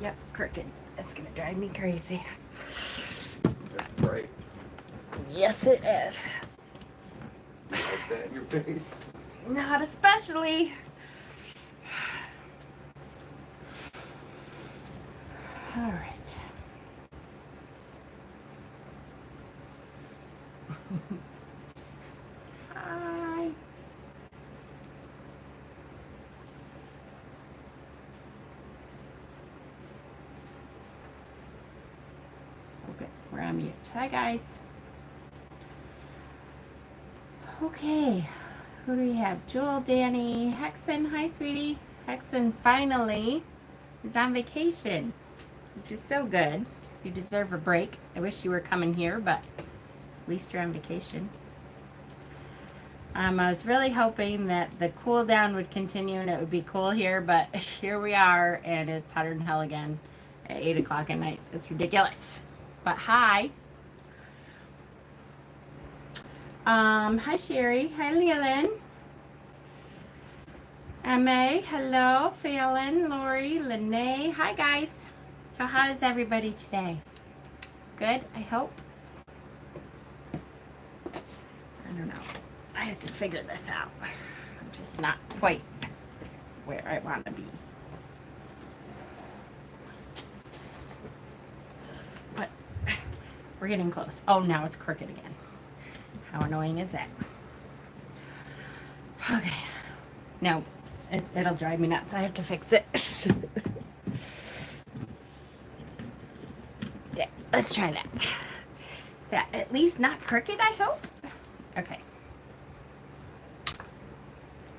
Yep, crooked. That's gonna drive me crazy. That's bright. Yes, it is. You like that in your face? Not especially. All right. Hi. Okay, we're on mute. Hi, guys. Okay, who do we have? Jewel, Danny, Hexen. Hi, sweetie. Hexen finally is on vacation, which is so good. You deserve a break. I wish you were coming here, but at least you're on vacation. I was really hoping that the cool down would continue and it would be cool here, but here we are, and it's hotter than hell again at 8 o'clock at night. It's ridiculous. But hi. Hi, Sherry. Hi, Leland. M.A., hello. Phelan, Lori, Lene. Hi, guys. So how is everybody today? Good, I hope. I don't know. I have to figure this out. I'm just not quite where I want to be. But we're getting close. Oh, now it's crooked again. How annoying is that? Okay. No, it'll drive me nuts. I have to fix it. Yeah, let's try that. Is that at least not crooked, I hope? Okay.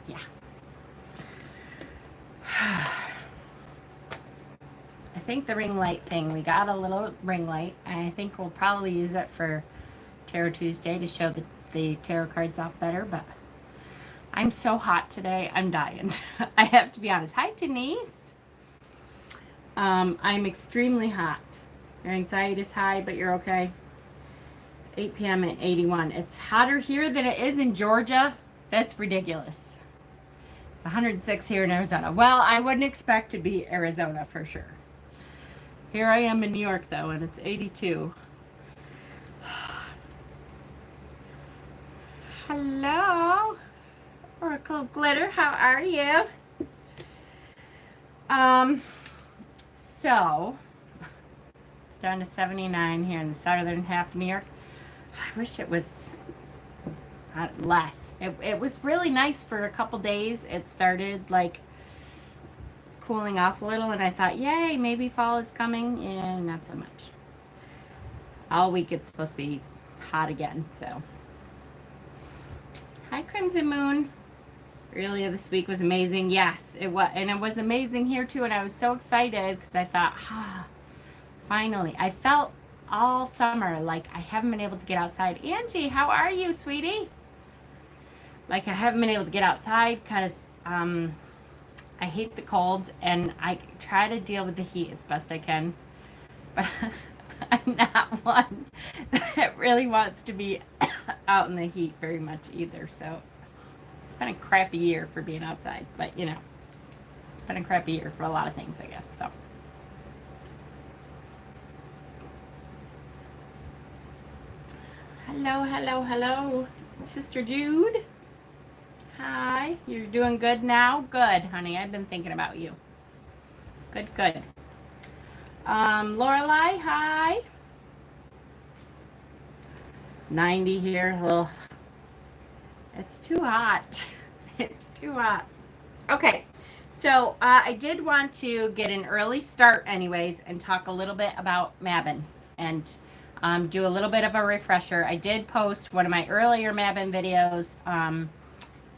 Yeah. I think the ring light thing, we got a little ring light, and I think we'll probably use it for Tarot Tuesday to show the tarot cards off better, but I'm so hot today, I'm dying. I have to be honest. Hi, Denise. I'm extremely hot. Your anxiety is high, but you're okay. It's 8 p.m. at 81. It's hotter here than it is in Georgia. That's ridiculous. It's 106 here in Arizona. Well, I wouldn't expect to be Arizona for sure. Here I am in New York, though, and it's 82. Hello, Oracle Glitter. How are you? So it's down to 79 here in the southern half of New York. I wish it was less. It was really nice for a couple days. It started like cooling off a little, and I thought, yay, maybe fall is coming, and not so much. All week it's supposed to be hot again, so. Hi, Crimson Moon. Earlier this week was amazing. Yes, it was. And it was amazing here too. And I was so excited because I thought, finally. I felt all summer like I haven't been able to get outside. Angie, how are you, sweetie? Like I haven't been able to get outside because I hate the cold and I try to deal with the heat as best I can. But I'm not one that really wants to be out in the heat very much either. So it's been a crappy year for being outside, but you know, it's been a crappy year for a lot of things, I guess. So hello, hello, hello, Sister Jude. Hi, you're doing good now? Good, honey. I've been thinking about you. Good, good. Lorelai, hi. 90 here. Ugh. It's too hot. It's too hot. Okay, so I did want to get an early start anyways and talk a little bit about Mabon and do a little bit of a refresher. I did post one of my earlier Mabon videos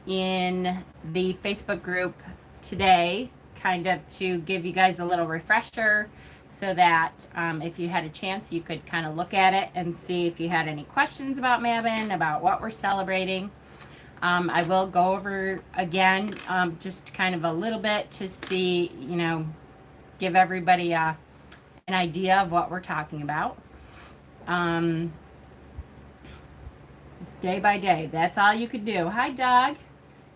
in the Facebook group today, kind of to give you guys a little refresher so that if you had a chance, you could kind of look at it and see if you had any questions about Mabon, about what we're celebrating. I will go over again, just kind of a little bit to see, you know, give everybody an idea of what we're talking about. Day by day, that's all you could do. Hi, Doug.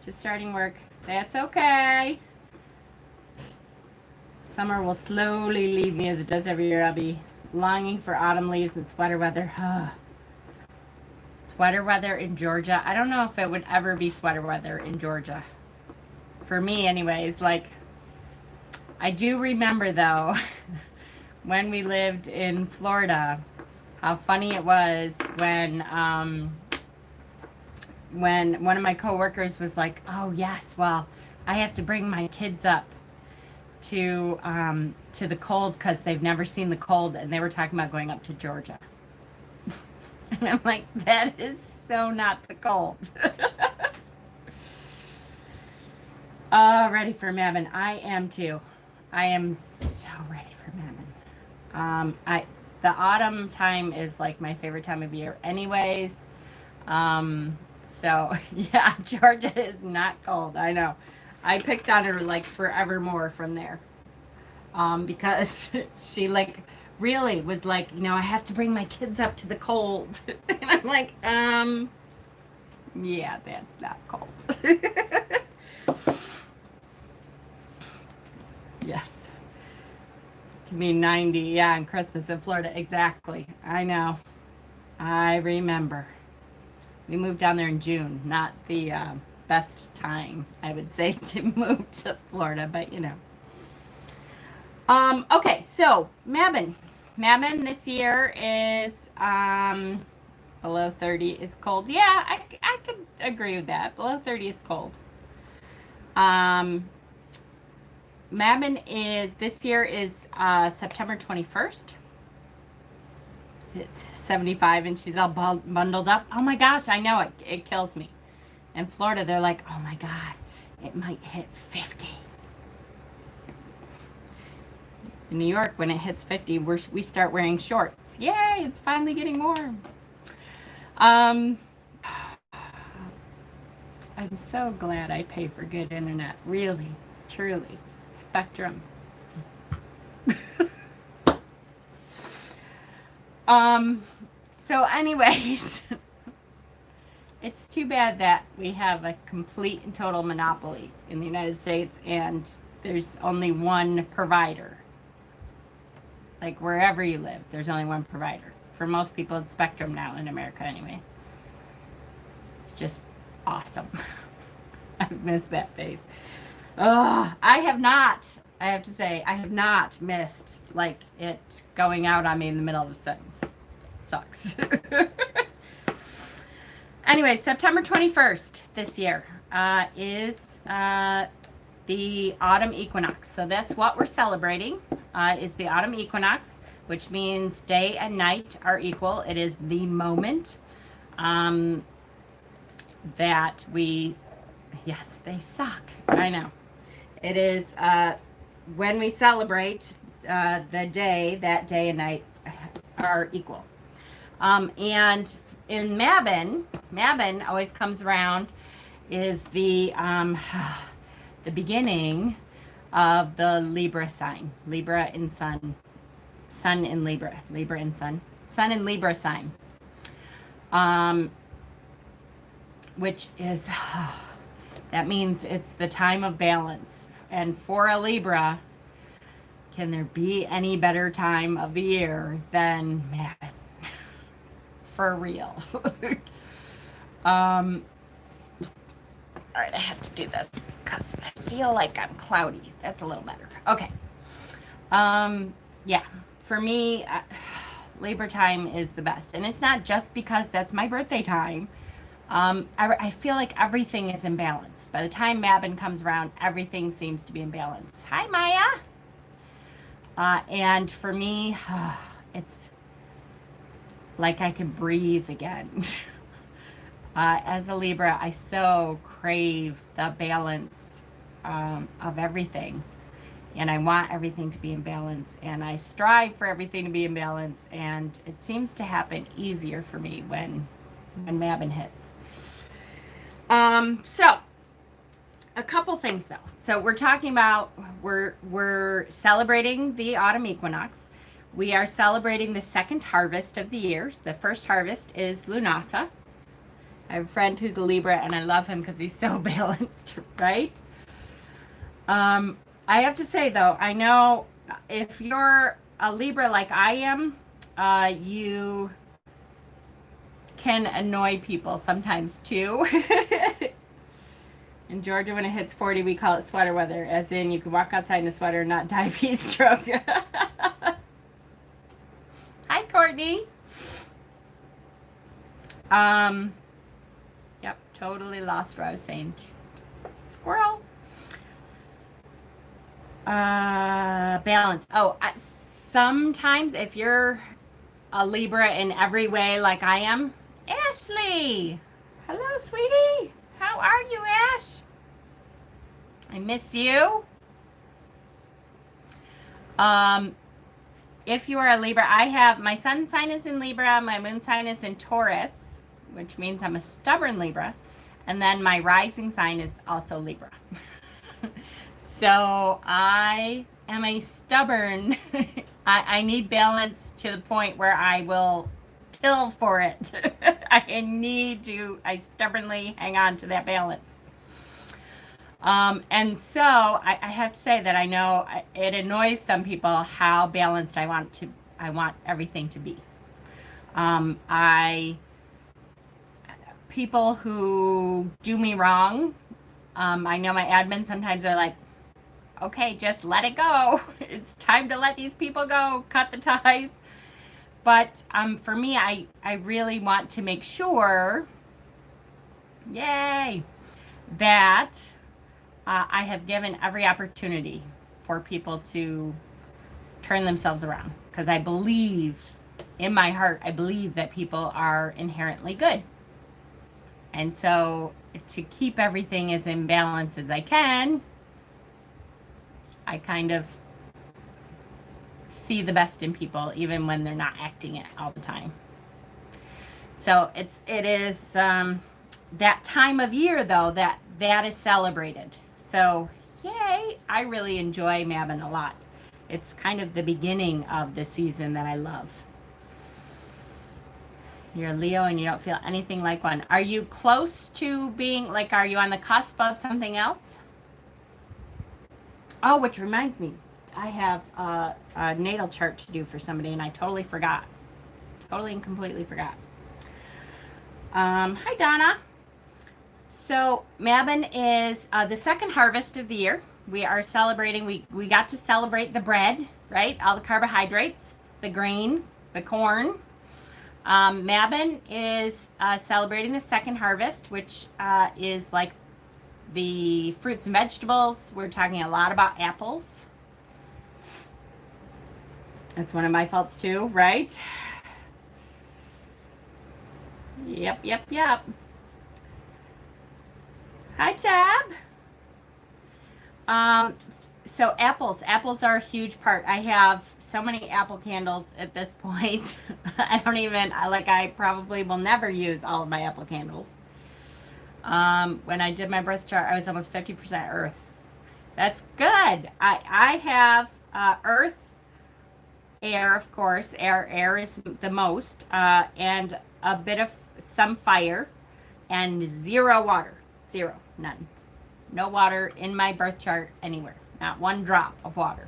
Just starting work. That's okay. Summer will slowly leave me as it does every year. I'll be longing for autumn leaves and sweater weather. Sweater weather in Georgia. I don't know if it would ever be sweater weather in Georgia. For me, anyways. Like, I do remember, though, when we lived in Florida, how funny it was when one of my coworkers was like, "Oh yes, well, I have to bring my kids up to the cold because they've never seen the cold," and they were talking about going up to Georgia. And I'm like, that is so not the cold. Ready for Mabon. I am too. I am so ready for Mabon. The autumn time is like my favorite time of year anyways. So yeah, Georgia is not cold. I know. I picked on her like forevermore from there. Because she like really was like, I have to bring my kids up to the cold. And I'm like, yeah, that's not cold. Yes. To me, 90, yeah, on Christmas in Florida. Exactly. I know. I remember. We moved down there in June. Not the best time, I would say, to move to Florida, but okay, so Mabon. Mabon this year is below 30 is cold. Yeah, I could agree with that. Below 30 is cold. Mabon is this year is September 21st. It's 75 and she's all bundled up. Oh my gosh, I know it kills me. In Florida, they're like, "Oh my God, it might hit 50." In New York, when it hits 50, we start wearing shorts. Yay, it's finally getting warm. I'm so glad I pay for good internet. Really, truly. Spectrum. So anyways, it's too bad that we have a complete and total monopoly in the United States and there's only one provider. Like wherever you live, there's only one provider. For most people, it's Spectrum now in America anyway. It's just awesome. I've missed that phase. Oh, I have to say, I have not missed like it going out on me in the middle of a sentence. It sucks. Anyway, September 21st this year is the autumn equinox. So that's what we're celebrating, is the autumn equinox, which means day and night are equal. It is the moment that yes, they suck. I know. It is when we celebrate the day, that day and night are equal. And in Mabon always comes around is the beginning of the Libra sign. Libra in sun. Sun in Libra. Libra in sun. Sun in Libra sign. Which is, that means it's the time of balance. And for a Libra, can there be any better time of the year than Mabon? For real. All right, I have to do this because I feel like I'm cloudy. That's a little better. Okay. Yeah, for me, Libra time is the best. And it's not just because that's my birthday time. I feel like everything is in balance. By the time Mabon comes around, everything seems to be in balance. Hi, Maya. And for me, it's like I can breathe again. As a Libra, I so crave the balance of everything. And I want everything to be in balance. And I strive for everything to be in balance. And it seems to happen easier for me when Mabon hits. So a couple things though. So we're talking about, we're celebrating the autumn equinox. We are celebrating the second harvest of the year. The first harvest is Lunasa. I have a friend who's a Libra and I love him because he's so balanced, right? I have to say though, I know if you're a Libra like I am, you can annoy people sometimes too. In Georgia, when it hits 40, we call it sweater weather, as in you can walk outside in a sweater and not die of heat stroke. Hi, Courtney. Yep, totally lost what I was saying. Squirrel. Balance. Oh, sometimes if you're a Libra in every way like I am, Ashley. Hello, sweetie. How are you, Ash? I miss you. If you are a Libra, I have my sun sign is in Libra, my moon sign is in Taurus, which means I'm a stubborn Libra, and then my rising sign is also Libra. So I am a stubborn, I need balance to the point where I will kill for it. I stubbornly hang on to that balance. And so I have to say that I know it annoys some people how balanced I want everything to be. People who do me wrong, I know my admin sometimes are like, okay, just let it go. It's time to let these people go, cut the ties. But for me, I really want to make sure, yay, that I have given every opportunity for people to turn themselves around. Because I believe, in my heart, I believe that people are inherently good. And so to keep everything as in balance as I can, I kind of see the best in people, even when they're not acting it all the time. So it is that time of year, though, that is celebrated. So, yay, I really enjoy Mabon a lot. It's kind of the beginning of the season that I love. You're a Leo and you don't feel anything like one. Are you close to being, like, are you on the cusp of something else? Oh, which reminds me, I have a natal chart to do for somebody, and I totally forgot. Totally and completely forgot. Hi, Donna. So Mabon is the second harvest of the year. We are celebrating, we got to celebrate the bread, right? All the carbohydrates, the grain, the corn. Mabon is celebrating the second harvest, which is like the fruits and vegetables. We're talking a lot about apples. That's one of my faults too, right? Yep. Hi, Tab. So apples are a huge part. I have so many apple candles at this point. I probably will never use all of my apple candles. When I did my birth chart, I was almost 50% earth. That's good. I have earth, air, of course. Air is the most, and a bit of some fire, and zero water. Zero, none. No water in my birth chart anywhere. Not one drop of water.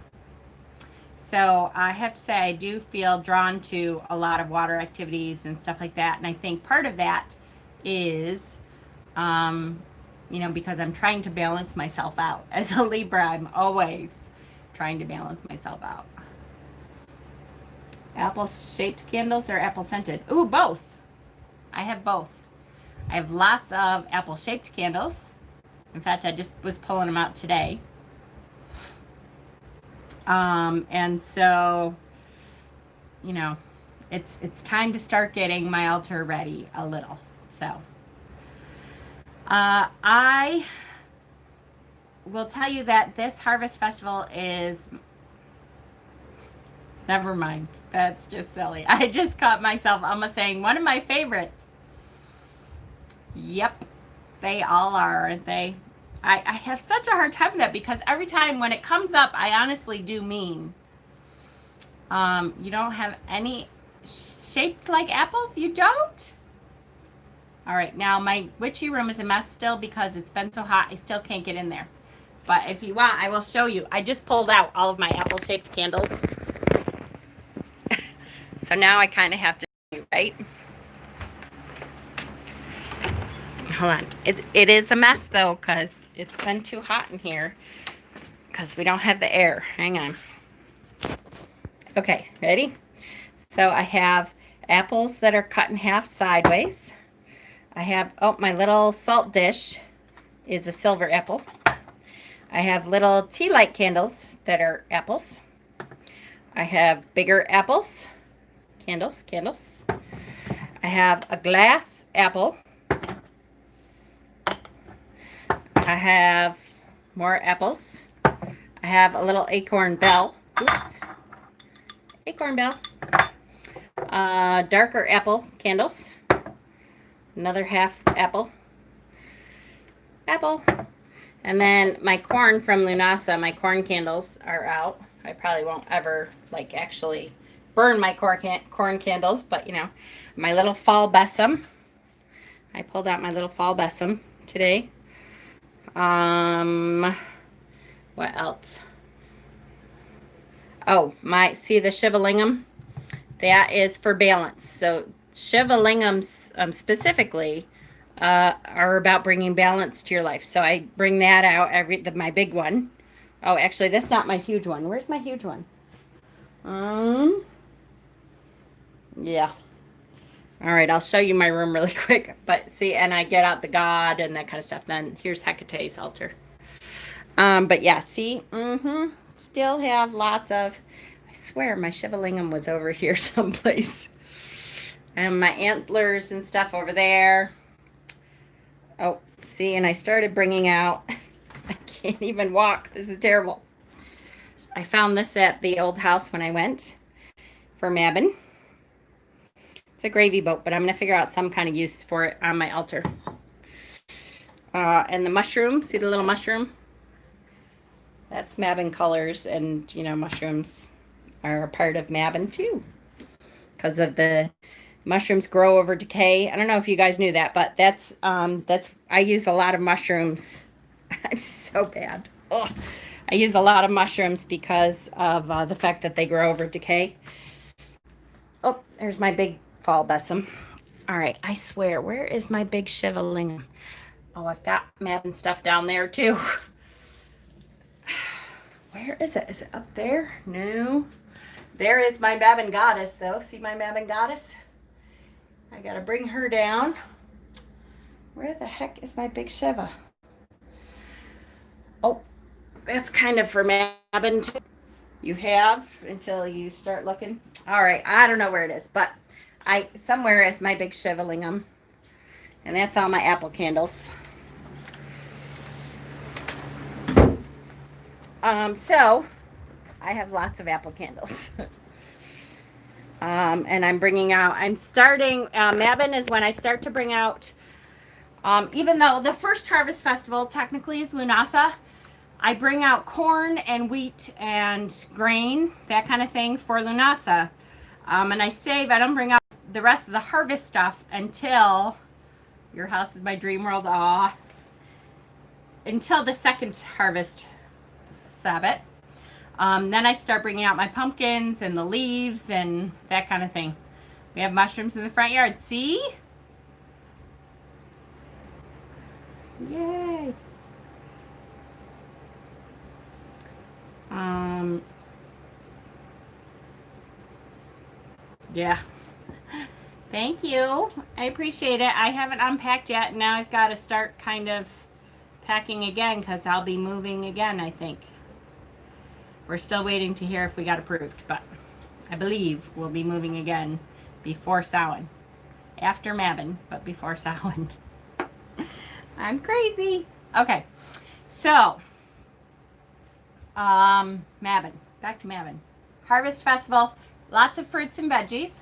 So I have to say I do feel drawn to a lot of water activities and stuff like that. And I think part of that is, because I'm trying to balance myself out. As a Libra, I'm always trying to balance myself out. Apple-shaped candles or apple-scented? Ooh, both. I have both. I have lots of apple-shaped candles. In fact, I just was pulling them out today. And so, it's time to start getting my altar ready a little. So, I will tell you that this Harvest Festival is, never mind. That's just silly. I just caught myself almost saying one of my favorites. Yep, they all are, aren't they? I have such a hard time with that because every time when it comes up, I honestly do mean. You don't have any shaped like apples? You don't? All right, now my witchy room is a mess still because it's been so hot. I still can't get in there. But if you want, I will show you. I just pulled out all of my apple-shaped candles. So now I kind of have to show you, right? Hold on. It is a mess, though, because it's been too hot in here because we don't have the air. Hang on. Okay, ready? So I have apples that are cut in half sideways. I have, oh, my little salt dish is a silver apple. I have little tea light candles that are apples. I have bigger apples, candles. I have a glass apple. I have more apples. I have a little acorn bell. Oops. Acorn bell. Darker apple candles. Another half apple. And then my corn from Lunasa, my corn candles are out. I probably won't ever like actually burn my corn candles, but you know, my little fall besom. I pulled out my little fall besom today. What else? Oh, see the Shivalingam? That is for balance. So Shivalingams specifically are about bringing balance to your life. So I bring that out my big one. Oh, actually, that's not my huge one. Where's my huge one? Yeah. All right, I'll show you my room really quick. But see, and I get out the god and that kind of stuff. Then here's Hecate's altar. But yeah, see, still have lots of, I swear my Shivalingam was over here someplace. And my antlers and stuff over there. Oh, see, and I started bringing out, I can't even walk. This is terrible. I found this at the old house when I went for Mabon. It's a gravy boat, but I'm going to figure out some kind of use for it on my altar. And the mushroom, see the little mushroom? That's Mabon colors, and, you know, mushrooms are a part of Mabon too. Because of the mushrooms grow over decay. I don't know if you guys knew that, but that's I use a lot of mushrooms. It's so bad. Ugh. I use a lot of mushrooms because of the fact that they grow over decay. Oh, there's my big fall besom. All right, I swear, where is my big Shivalingam? Oh, I've got Mabon stuff down there too. Where is it? Is it up there? No. There is my Mabon goddess, though. See my Mabon goddess? I gotta bring her down. Where the heck is my big Shiva? Oh, that's kind of for Mabon too. You have until you start looking. All right, I don't know where it is, but somewhere is my big Shivalingam, and that's all my apple candles. So I have lots of apple candles. And I'm starting, Mabon is when I start to bring out, even though the first harvest festival technically is Lunasa, I bring out corn and wheat and grain, that kind of thing for Lunasa. And I don't bring out the rest of the harvest stuff until, your house is my dream world, until the second harvest Sabbath. Then I start bringing out my pumpkins and the leaves and that kind of thing. We have mushrooms in the front yard. See? Yay. Yeah. Thank you. I appreciate it. I haven't unpacked yet. Now I've got to start kind of packing again because I'll be moving again, I think. We're still waiting to hear if we got approved, but I believe we'll be moving again before Samhain. After Mabon, but before Samhain. I'm crazy. Okay, so, Mabon. Back to Mabon. Harvest Festival. Lots of fruits and veggies.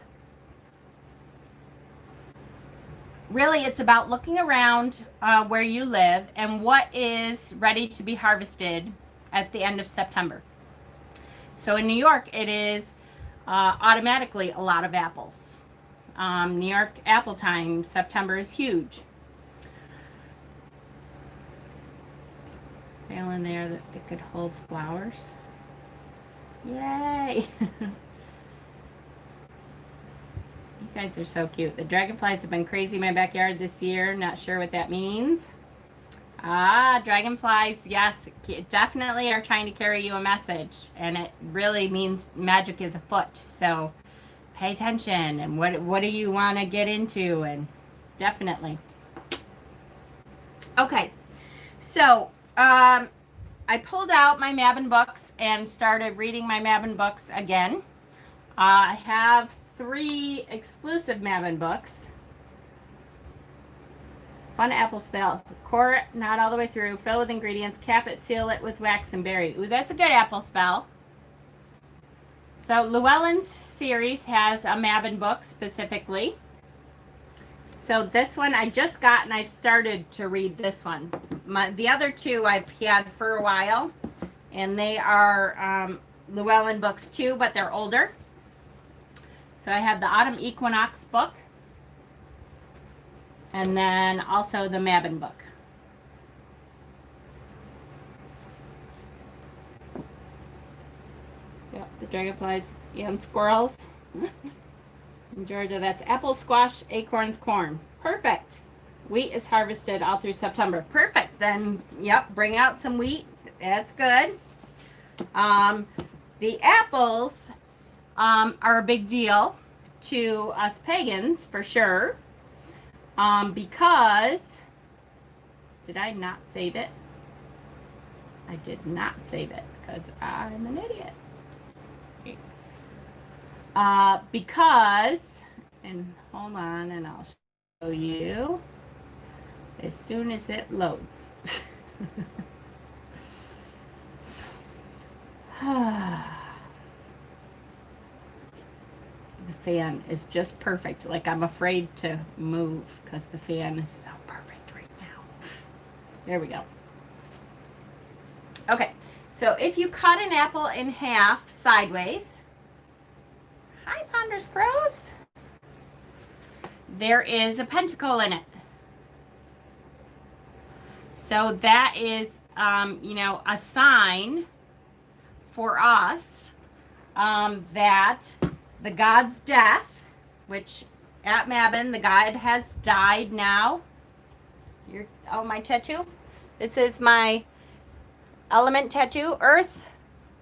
Really, it's about looking around where you live and what is ready to be harvested at the end of September. So in New York, it is automatically a lot of apples. New York apple time, September is huge. trail in there that it could hold flowers. Yay! You guys are so cute. The dragonflies have been crazy in my backyard this year. Not sure what that means. Ah, dragonflies, yes, definitely are trying to carry you a message. And it really means magic is afoot. So pay attention. And what do you want to get into? And definitely. Okay, so I pulled out my Mabon books and started reading my Mabon books again. I have 3 exclusive Mabon books. Fun apple spell. Core it, not all the way through. Fill with ingredients. Cap it, seal it with wax and berry. Ooh, that's a good apple spell. So Llewellyn's series has a Mabon book specifically. So this one I just got and I've started to read this one. The other 2 I've had for a while. And they are Llewellyn books too, but they're older. So I have the Autumn Equinox book. And then also the Mabon book. Yep, the dragonflies and squirrels. In Georgia, that's apple, squash, acorns, corn. Perfect. Wheat is harvested all through September. Perfect. Then, yep, bring out some wheat. That's good. The apples are a big deal to us pagans, for sure. Because, did I not save it? I did not save it because I'm an idiot. Because, and hold on and I'll show you as soon as it loads. The fan is just perfect. Like I'm afraid to move because the fan is so perfect right now. There we go. Okay, so if you cut an apple in half sideways, hi Ponderous Pros, there is a pentacle in it. So that is, a sign for us that the god's death, which at Mabon, the god has died now. My tattoo. This is my element tattoo. Earth,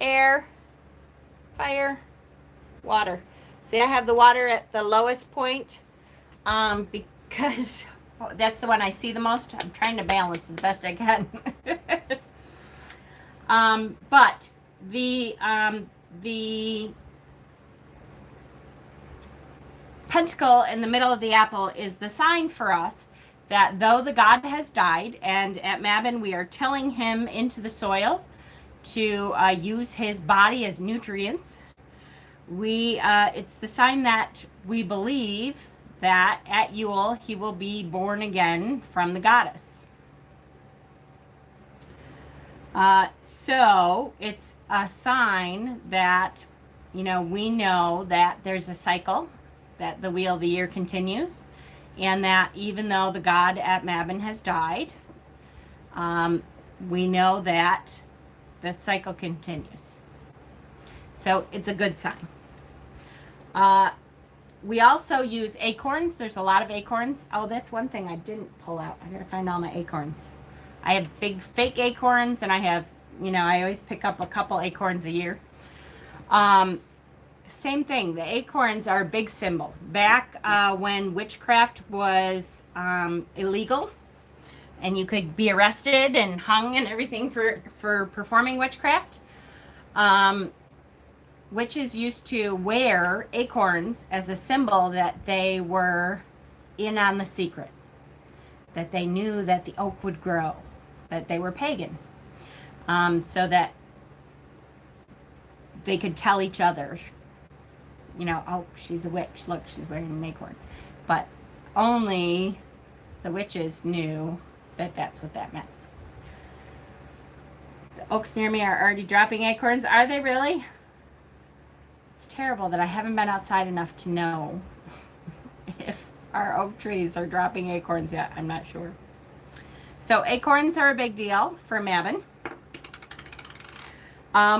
air, fire, water. See, I have the water at the lowest point because that's the one I see the most. I'm trying to balance as best I can. But the pentacle in the middle of the apple is the sign for us that though the god has died, and at Mabon we are tilling him into the soil to use his body as nutrients, it's the sign that we believe that at Yule he will be born again from the goddess. So it's a sign that, we know that there's a cycle, that the wheel of the year continues, and that even though the god at Mabon has died, we know that the cycle continues. So it's a good sign. We also use acorns. There's a lot of acorns. Oh, that's one thing I didn't pull out. I gotta find all my acorns. I have big fake acorns, and I have, I always pick up a couple acorns a year. Same thing. The acorns are a big symbol. Back when witchcraft was illegal, and you could be arrested and hung and everything for performing witchcraft, witches used to wear acorns as a symbol that they were in on the secret, that they knew that the oak would grow, that they were pagan, so that they could tell each other, oh, she's a witch. Look, she's wearing an acorn. But only the witches knew that that's what that meant. The oaks near me are already dropping acorns. Are they really? It's terrible that I haven't been outside enough to know if our oak trees are dropping acorns yet. I'm not sure. So acorns are a big deal for Mabon.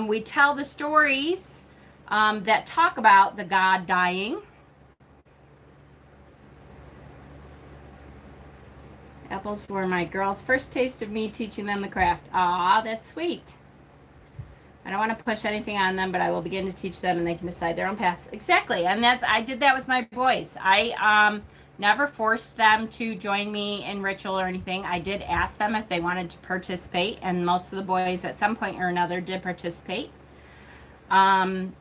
We tell the stories that talk about the god dying. Apples were my girls' first taste of me teaching them the craft. Ah, that's sweet. I don't want to push anything on them, but I will begin to teach them and they can decide their own paths. Exactly. And I did that with my boys. I never forced them to join me in ritual or anything. I did ask them if they wanted to participate, and most of the boys at some point or another did participate. But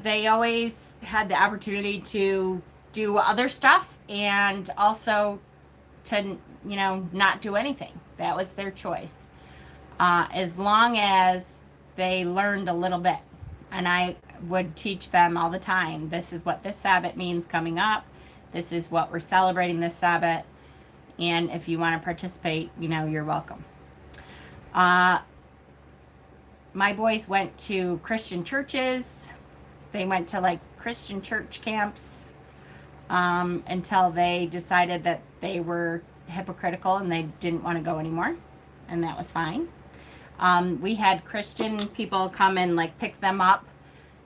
they always had the opportunity to do other stuff and also to, not do anything. That was their choice. As long as they learned a little bit. And I would teach them all the time. This is what this Sabbath means coming up. This is what we're celebrating this Sabbath. And if you want to participate, you're welcome. My boys went to Christian churches. They went to Christian church camps until they decided that they were hypocritical and they didn't want to go anymore. And that was fine. We had Christian people come and pick them up.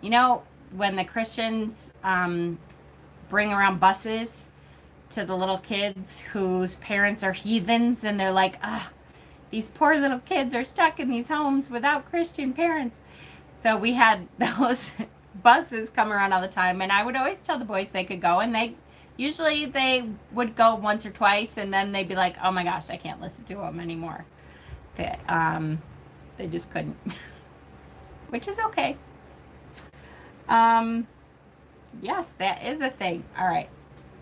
When the Christians bring around buses to the little kids whose parents are heathens, and they're like, these poor little kids are stuck in these homes without Christian parents. So we had those buses come around all the time, and I would always tell the boys they could go, and they would go once or twice, and then they'd be like, oh my gosh, I can't listen to them anymore. They just couldn't, which is okay. Yes, that is a thing. All right.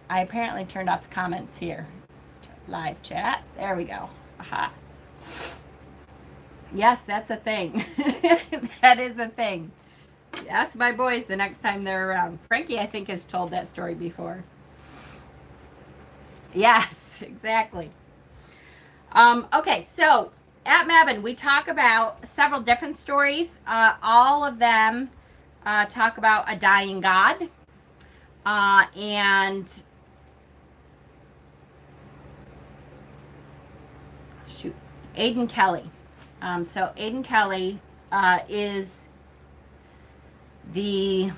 I apparently turned off the comments here. Live chat. There we go. Aha. Yes, that's a thing. That is a thing. Ask my boys the next time they're around. Frankie, I think, has told that story before. Yes, exactly. Okay, so at Mabon, we talk about several different stories. All of them talk about a dying god. And Aidan Kelly. So Aidan Kelly is the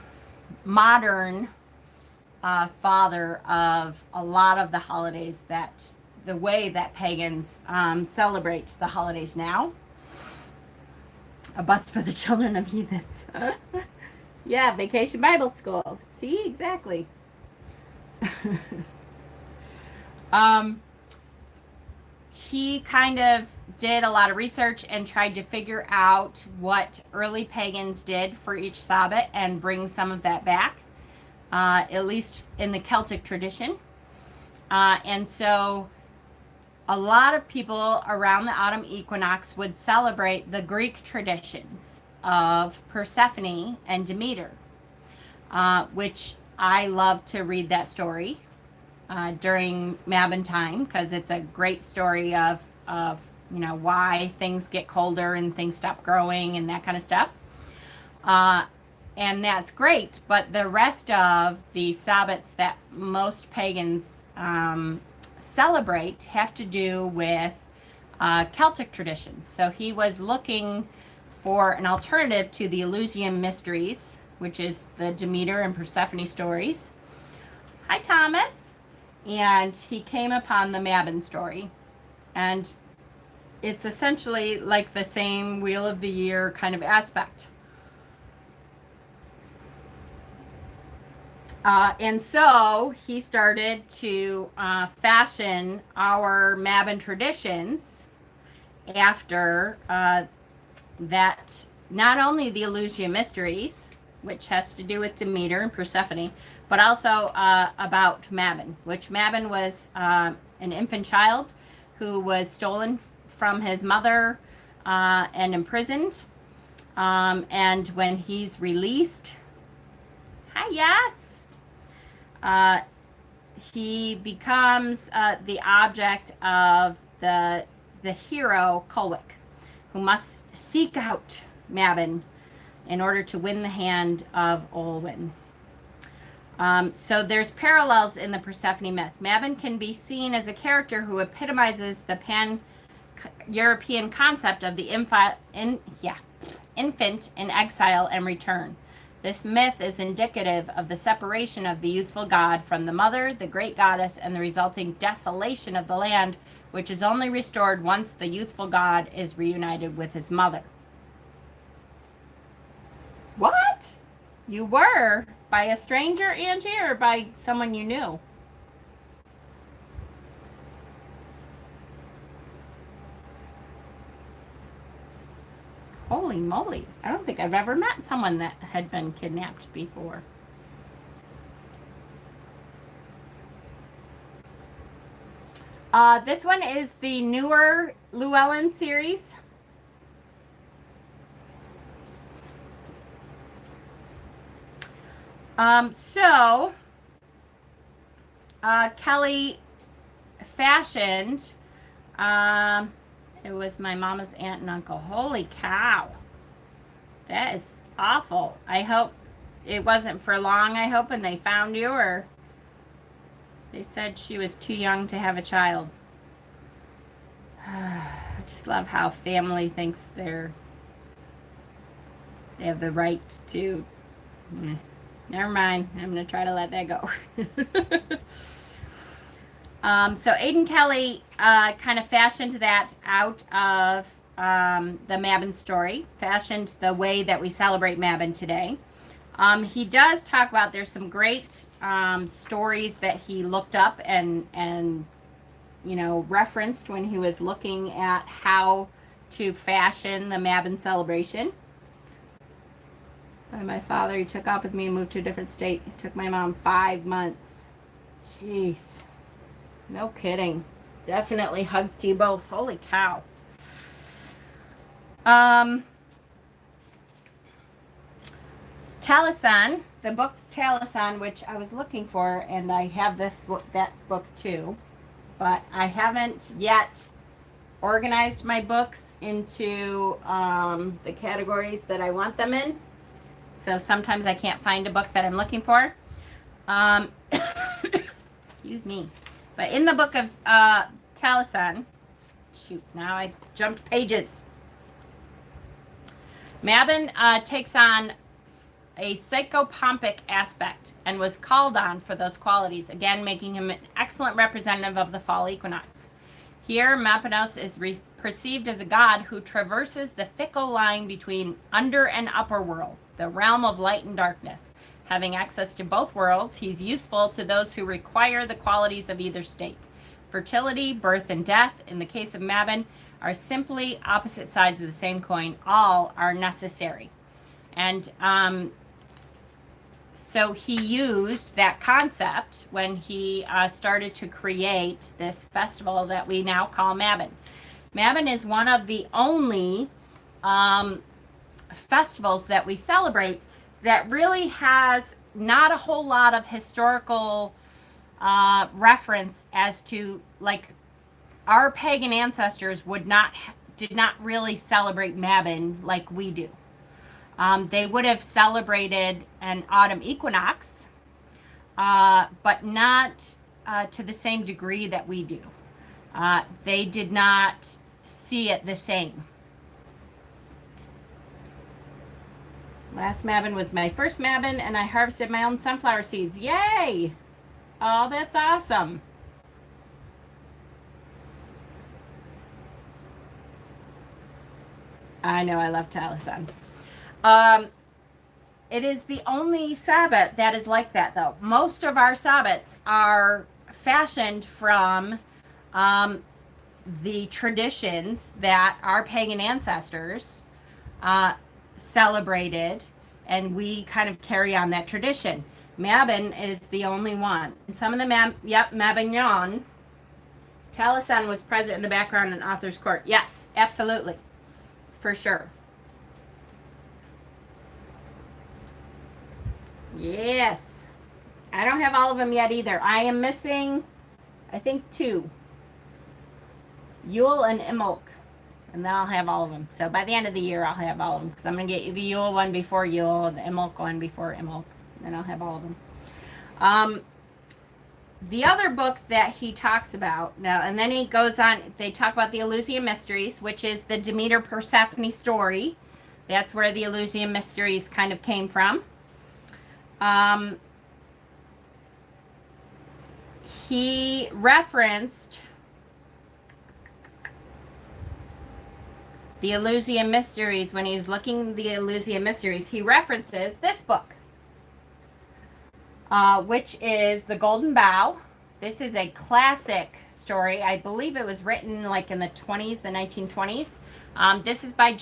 modern father of a lot of the holidays the way that pagans celebrate the holidays now. A bus for the children of heathens. Yeah, Vacation Bible School. See, exactly. He kind of did a lot of research and tried to figure out what early pagans did for each Sabbath and bring some of that back, at least in the Celtic tradition. And so a lot of people around the autumn equinox would celebrate the Greek traditions of Persephone and Demeter, which I love to read that story during Mabon time, because it's a great story of why things get colder and things stop growing and that kind of stuff. And that's great, but the rest of the Sabbats that most pagans celebrate have to do with Celtic traditions. So he was looking for an alternative to the Eleusinian mysteries, which is the Demeter and Persephone stories. Hi, Thomas. And he came upon the Mabon story. And it's essentially like the same Wheel of the Year kind of aspect. And so he started to fashion our Mabon traditions after that, not only the Eleusinian mysteries, which has to do with Demeter and Persephone, but also about Mabon, which Mabon was an infant child who was stolen from his mother and imprisoned. And when he's released, he becomes the object of the hero Culwick, who must seek out Mabon in order to win the hand of Olwen. So there's parallels in the Persephone myth. Mabon can be seen as a character who epitomizes the pan-European concept of the infant in exile and return. This myth is indicative of the separation of the youthful god from the mother, the great goddess, and the resulting desolation of the land, which is only restored once the youthful god is reunited with his mother. What? You were? By a stranger, Angie, or by someone you knew? Holy moly. I don't think I've ever met someone that had been kidnapped before. This one is the newer Llewellyn series. Kelly fashioned, it was my mama's aunt and uncle. Holy cow. That is awful. I hope it wasn't for long, I hope, and they found you, or they said she was too young to have a child. I just love how family thinks they have the right to... Never mind. I'm going to try to let that go. So Aidan Kelly kind of fashioned that out of the Mabon story, fashioned the way that we celebrate Mabon today. He does talk about, there's some great stories that he looked up and you know, referenced when he was looking at how to fashion the Mabon celebration. By my father, he took off with me and moved to a different state. It took my mom 5 months. Jeez. No kidding. Definitely hugs to you both. Holy cow. Taliesin, the book Taliesin, which I was looking for, and I have that book too, but I haven't yet organized my books into the categories that I want them in. So sometimes I can't find a book that I'm looking for. Excuse me. But in the book of Taliesin, shoot, now I jumped pages. Mabon takes on a psychopompic aspect and was called on for those qualities, again making him an excellent representative of the fall equinox. Here, Maponos is perceived as a god who traverses the fickle line between under and upper world, the realm of light and darkness. Having access to both worlds, he's useful to those who require the qualities of either state. Fertility, birth, and death, in the case of Mabon, are simply opposite sides of the same coin. All are necessary. And so he used that concept when he started to create this festival that we now call Mabon. Mabon is one of the only festivals that we celebrate that really has not a whole lot of historical reference as to, like, our pagan ancestors did not really celebrate Mabon like we do. They would have celebrated an autumn equinox, but not to the same degree that we do. They did not see it the same. Last Mabon was my first Mabon, and I harvested my own sunflower seeds. Yay! Oh, that's awesome. I know, I love Taliesin. It is the only Sabbath that is like that, though. Most of our Sabbats are fashioned from the traditions that our pagan ancestors celebrated, and we kind of carry on that tradition. Mabon is the only one. And some of the Mabignon, Taliesin was present in the background in Author's Court. Yes, absolutely. For sure. Yes. I don't have all of them yet either. I am missing, I think, 2. Yule and Imbolc. And then I'll have all of them. So by the end of the year, I'll have all of them. Because I'm going to get the Yule one before Yule, the Imbolc one before Imbolc. And then I'll have all of them. The other book that he talks about now, and then he goes on, they talk about the Eleusinian Mysteries, which is the Demeter Persephone story That's where the Eleusinian Mysteries kind of came from. He referenced the Eleusinian Mysteries when he was looking the Eleusinian Mysteries. He references this book, which is The Golden Bough. This is a classic story. I believe it was written like in the 20s, the 1920s. This is by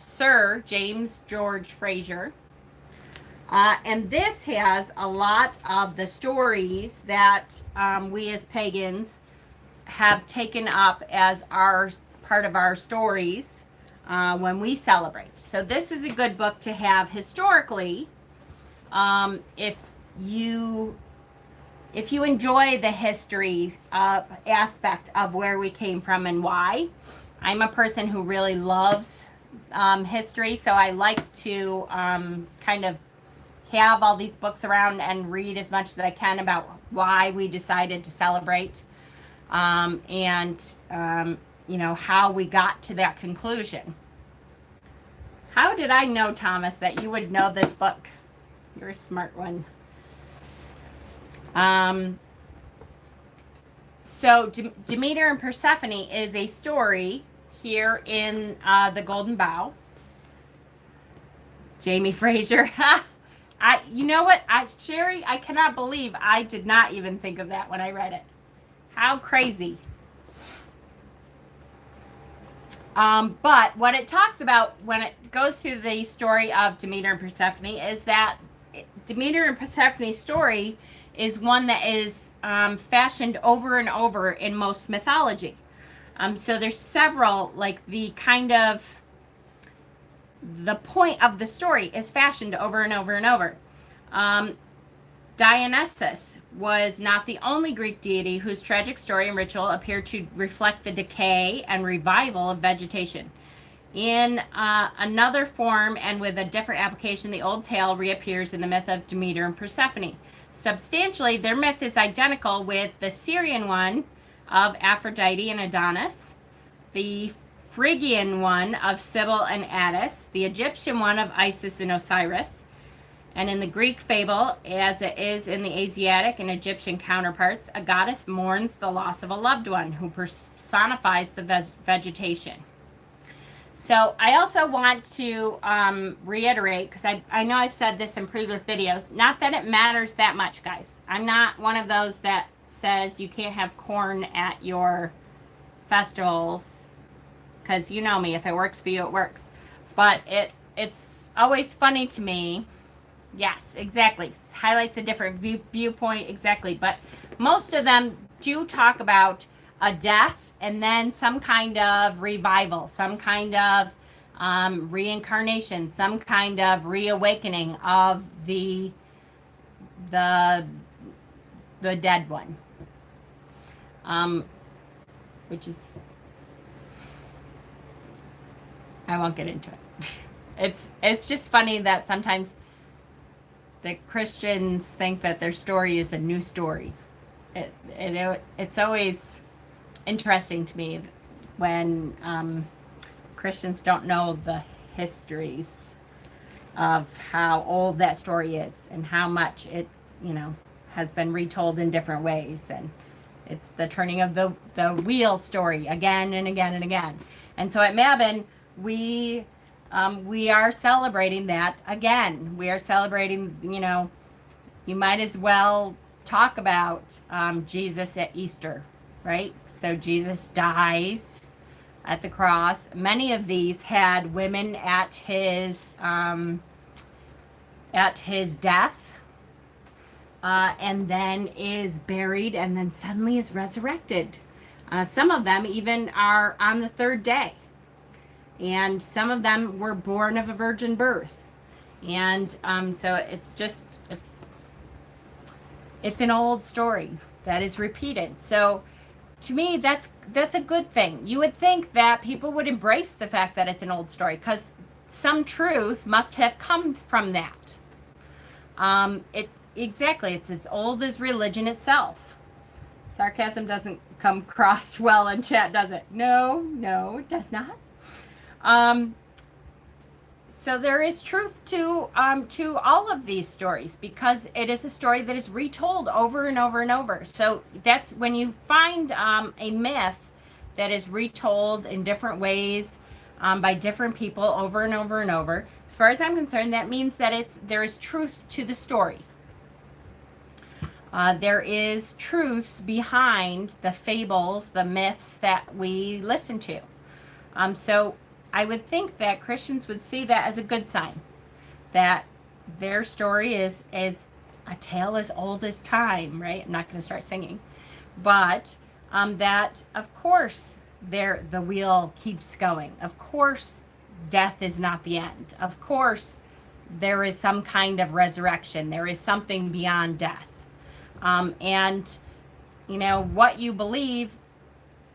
Sir James George Fraser. And this has a lot of the stories that we as pagans have taken up as our part of our stories when we celebrate. So this is a good book to have historically if you enjoy the history aspect of where we came from and why. I'm a person who really loves history, so I like to kind of have all these books around and read as much as I can about why we decided to celebrate and how we got to that conclusion. How did I know, Thomas, that you would know this book? You're a smart one. So Demeter and Persephone is a story here in The Golden Bough. Jamie Fraser. You know what? Sherry, I cannot believe I did not even think of that when I read it. How crazy. But what it talks about when it goes through the story of Demeter and Persephone is that Demeter and Persephone's story is one that is fashioned over and over in most mythology. So there's several, like the point of the story is fashioned over and over and over. Dionysus was not the only Greek deity whose tragic story and ritual appear to reflect the decay and revival of vegetation. In another form and with a different application, the old tale reappears in the myth of Demeter and Persephone. Substantially, their myth is identical with the Syrian one of Aphrodite and Adonis, the Phrygian one of Cybele and Attis, the Egyptian one of Isis and Osiris, and in the Greek fable, as it is in the Asiatic and Egyptian counterparts, a goddess mourns the loss of a loved one who personifies the vegetation. So I also want to reiterate, because I know I've said this in previous videos, not that it matters that much, guys. I'm not one of those that says you can't have corn at your festivals, because you know me, if it works for you, it works. But it's always funny to me. Yes, exactly. Highlights a different viewpoint, exactly. But most of them do talk about a death and then some kind of revival, some kind of reincarnation, some kind of reawakening of the dead one. Which is, I won't get into it. It's just funny that sometimes the Christians think that their story is a new story. It's always interesting to me when Christians don't know the histories of how old that story is and how much it, has been retold in different ways. And it's the turning of the wheel story again and again and again. And so at Mabon, we are celebrating that again. We are celebrating, you might as well talk about Jesus at Easter, right? So Jesus dies at the cross. Many of these had women at his death, and then is buried, and then suddenly is resurrected. Some of them even are on the third day. And some of them were born of a virgin birth. And so it's an old story that is repeated. So to me, that's a good thing. You would think that people would embrace the fact that it's an old story, because some truth must have come from that. Exactly, it's as old as religion itself. Sarcasm doesn't come across well in chat, does it? No, it does not. So there is truth to all of these stories, because it is a story that is retold over and over and over. So that's when you find a myth that is retold in different ways by different people over and over and over. As far as I'm concerned, that means that there is truth to the story. There is truths behind the fables, the myths that we listen to. So I would think that Christians would see that as a good sign, that their story is a tale as old as time, right? I'm not going to start singing, but that of course the wheel keeps going. Of course, death is not the end. Of course, there is some kind of resurrection. There is something beyond death. And, what you believe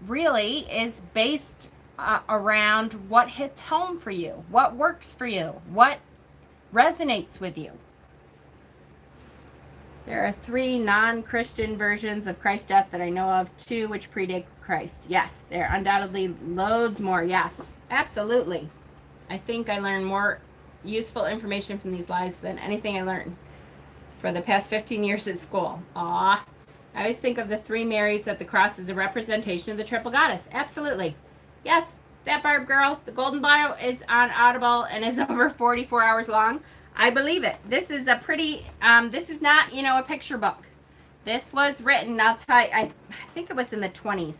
really is based around what hits home for you, what works for you, what resonates with you. There are 3 non-Christian versions of Christ's death that I know of, 2 which predate Christ. Yes, there are undoubtedly loads more. Yes, absolutely. I think I learned more useful information from these lies than anything I learned for the past 15 years at school. I always think of the 3 Marys at the cross as a representation of the triple goddess. Absolutely. Yes, that Barb girl, the Golden Bio is on Audible and is over 44 hours long. I believe it. This is a pretty, this is not, a picture book. This was written, I'll tell you, I think it was in the 20s.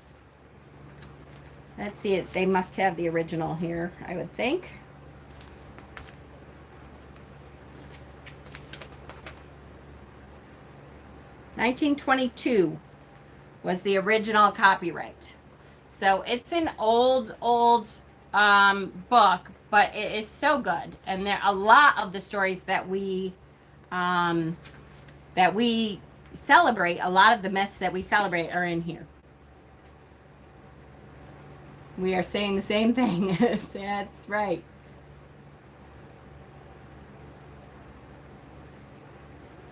Let's see, they must have the original here, I would think. (1922) was the original copyright. So it's an old book, but it is so good. And there a lot of the stories that we celebrate, a lot of the myths that we celebrate are in here. We are saying the same thing. That's right.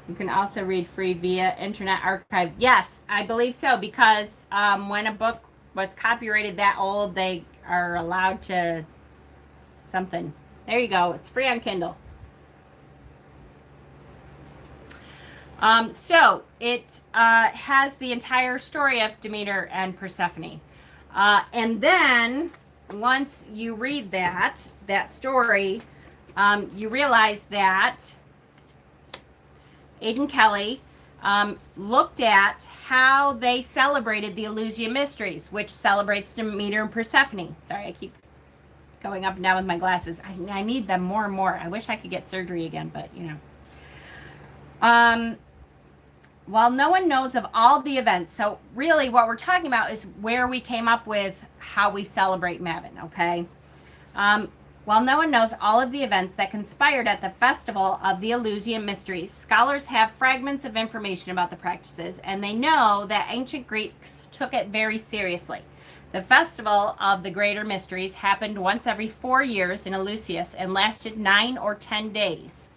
You can also read free via Internet Archive. Yes, I believe so, because when a book was copyrighted that old, they are allowed to something. There you go. It's free on Kindle. So it has the entire story of Demeter and Persephone. And then once you read that story, you realize that Aidan Kelly looked at how they celebrated the Eleusinian Mysteries, which celebrates Demeter and Persephone. Sorry, I keep going up and down with my glasses. I need them more and more. I wish I could get surgery again, but while no one knows of all of the events, so really what we're talking about is where we came up with how we celebrate Mabon, okay? While no one knows all of the events that conspired at the festival of the Eleusinian Mysteries, scholars have fragments of information about the practices, and they know that ancient Greeks took it very seriously. The festival of the Greater Mysteries happened once every 4 years in Eleusis and lasted 9 or 10 days.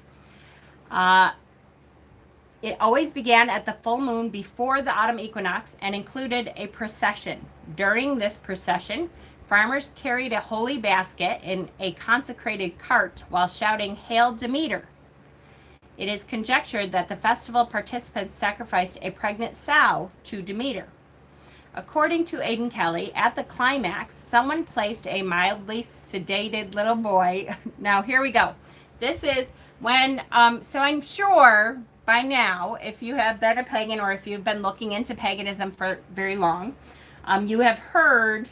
It always began at the full moon before the autumn equinox and included a procession. During this procession, farmers carried a holy basket in a consecrated cart while shouting, "Hail Demeter." It is conjectured that the festival participants sacrificed a pregnant sow to Demeter. According to Aidan Kelly, at the climax, someone placed a mildly sedated little boy. Now, here we go. This is when, so I'm sure by now, if you have been a pagan or if you've been looking into paganism for very long, you have heard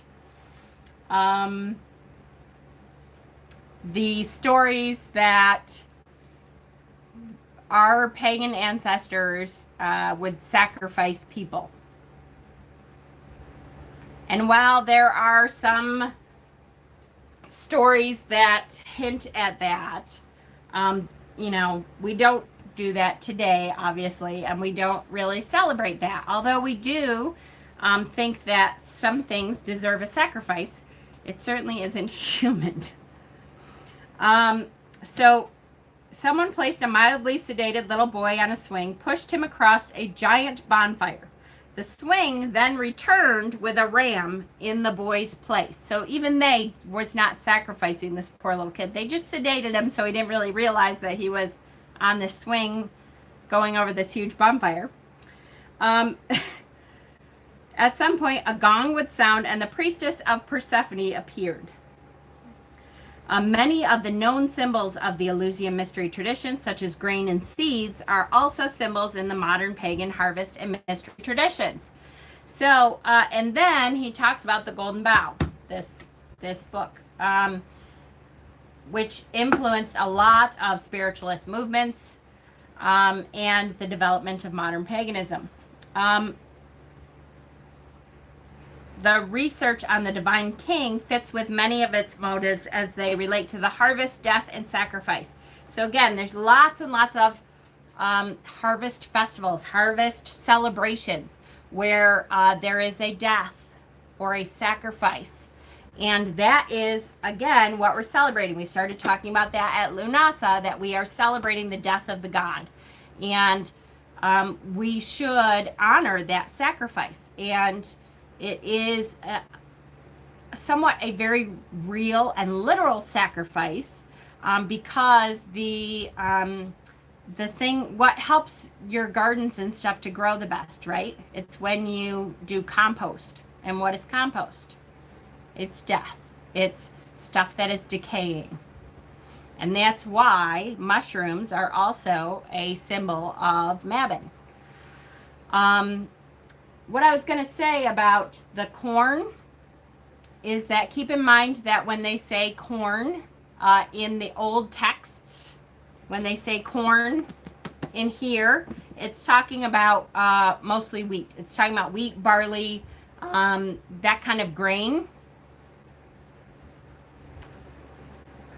the stories that our pagan ancestors would sacrifice people. And while there are some stories that hint at that, we don't do that today, obviously, and we don't really celebrate that. Although we do think that some things deserve a sacrifice, it certainly isn't human. So someone placed a mildly sedated little boy on a swing, pushed him across a giant bonfire. The swing then returned with a ram in the boy's place. So even they was not sacrificing this poor little kid. They just sedated him so he didn't really realize that he was on this swing going over this huge bonfire. At some point, a gong would sound and the priestess of Persephone appeared. Many of the known symbols of the Eleusinian mystery tradition, such as grain and seeds, are also symbols in the modern pagan harvest and mystery traditions. So, and then he talks about the Golden Bough, this book, which influenced a lot of spiritualist movements and the development of modern paganism. The research on the divine king fits with many of its motives as they relate to the harvest, death, and sacrifice. So again, there's lots and lots of harvest festivals, harvest celebrations where there is a death or a sacrifice. And that is, again, what we're celebrating. We started talking about that at Lunasa, that we are celebrating the death of the god. And we should honor that sacrifice. And it is somewhat a very real and literal sacrifice because what helps your gardens and stuff to grow the best, right? It's when you do compost. And what is compost? It's death. It's stuff that is decaying. And that's why mushrooms are also a symbol of Mabon. What I was going to say about the corn is that keep in mind that when they say corn in the old texts, when they say corn in here, it's talking about mostly wheat. It's talking about wheat, barley, that kind of grain.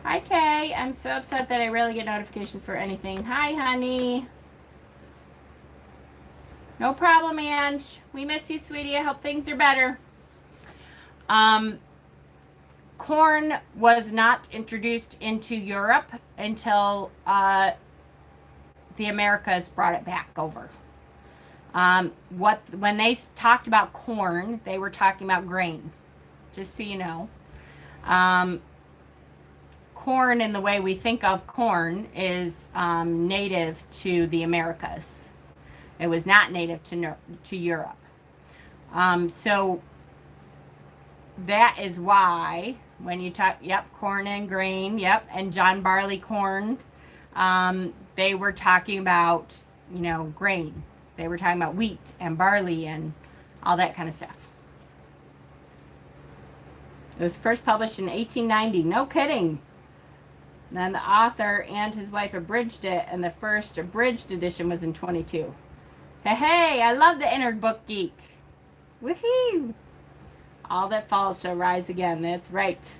Hi, Kay. I'm so upset that I rarely get notifications for anything. Hi, honey. No problem, Ange. We miss you, sweetie. I hope things are better. Corn was not introduced into Europe until the Americas brought it back over. When they talked about corn, they were talking about grain, just so you know. Corn, in the way we think of corn, is native to the Americas. It was not native to Europe. So that is why when you talk, corn and grain, and John Barleycorn, they were talking about, grain. They were talking about wheat and barley and all that kind of stuff. It was first published in 1890. No kidding. And then the author and his wife abridged it, and the first abridged edition was in 22. Hey, I love the inner book geek. Woohoo! All that falls shall rise again. That's right.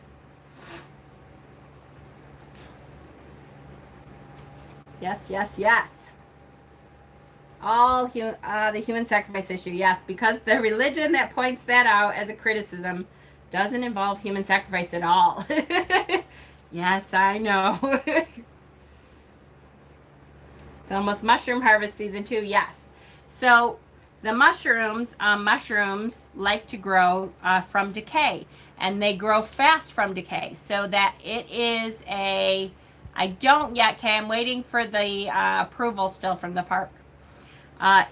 Yes, yes, yes. All the human sacrifice issue. Yes, because the religion that points that out as a criticism doesn't involve human sacrifice at all. Yes, I know. It's almost mushroom harvest season too. Yes. So the mushrooms like to grow from decay, and they grow fast from decay, so that it is I don't yet, okay, I'm waiting for the approval still from the park.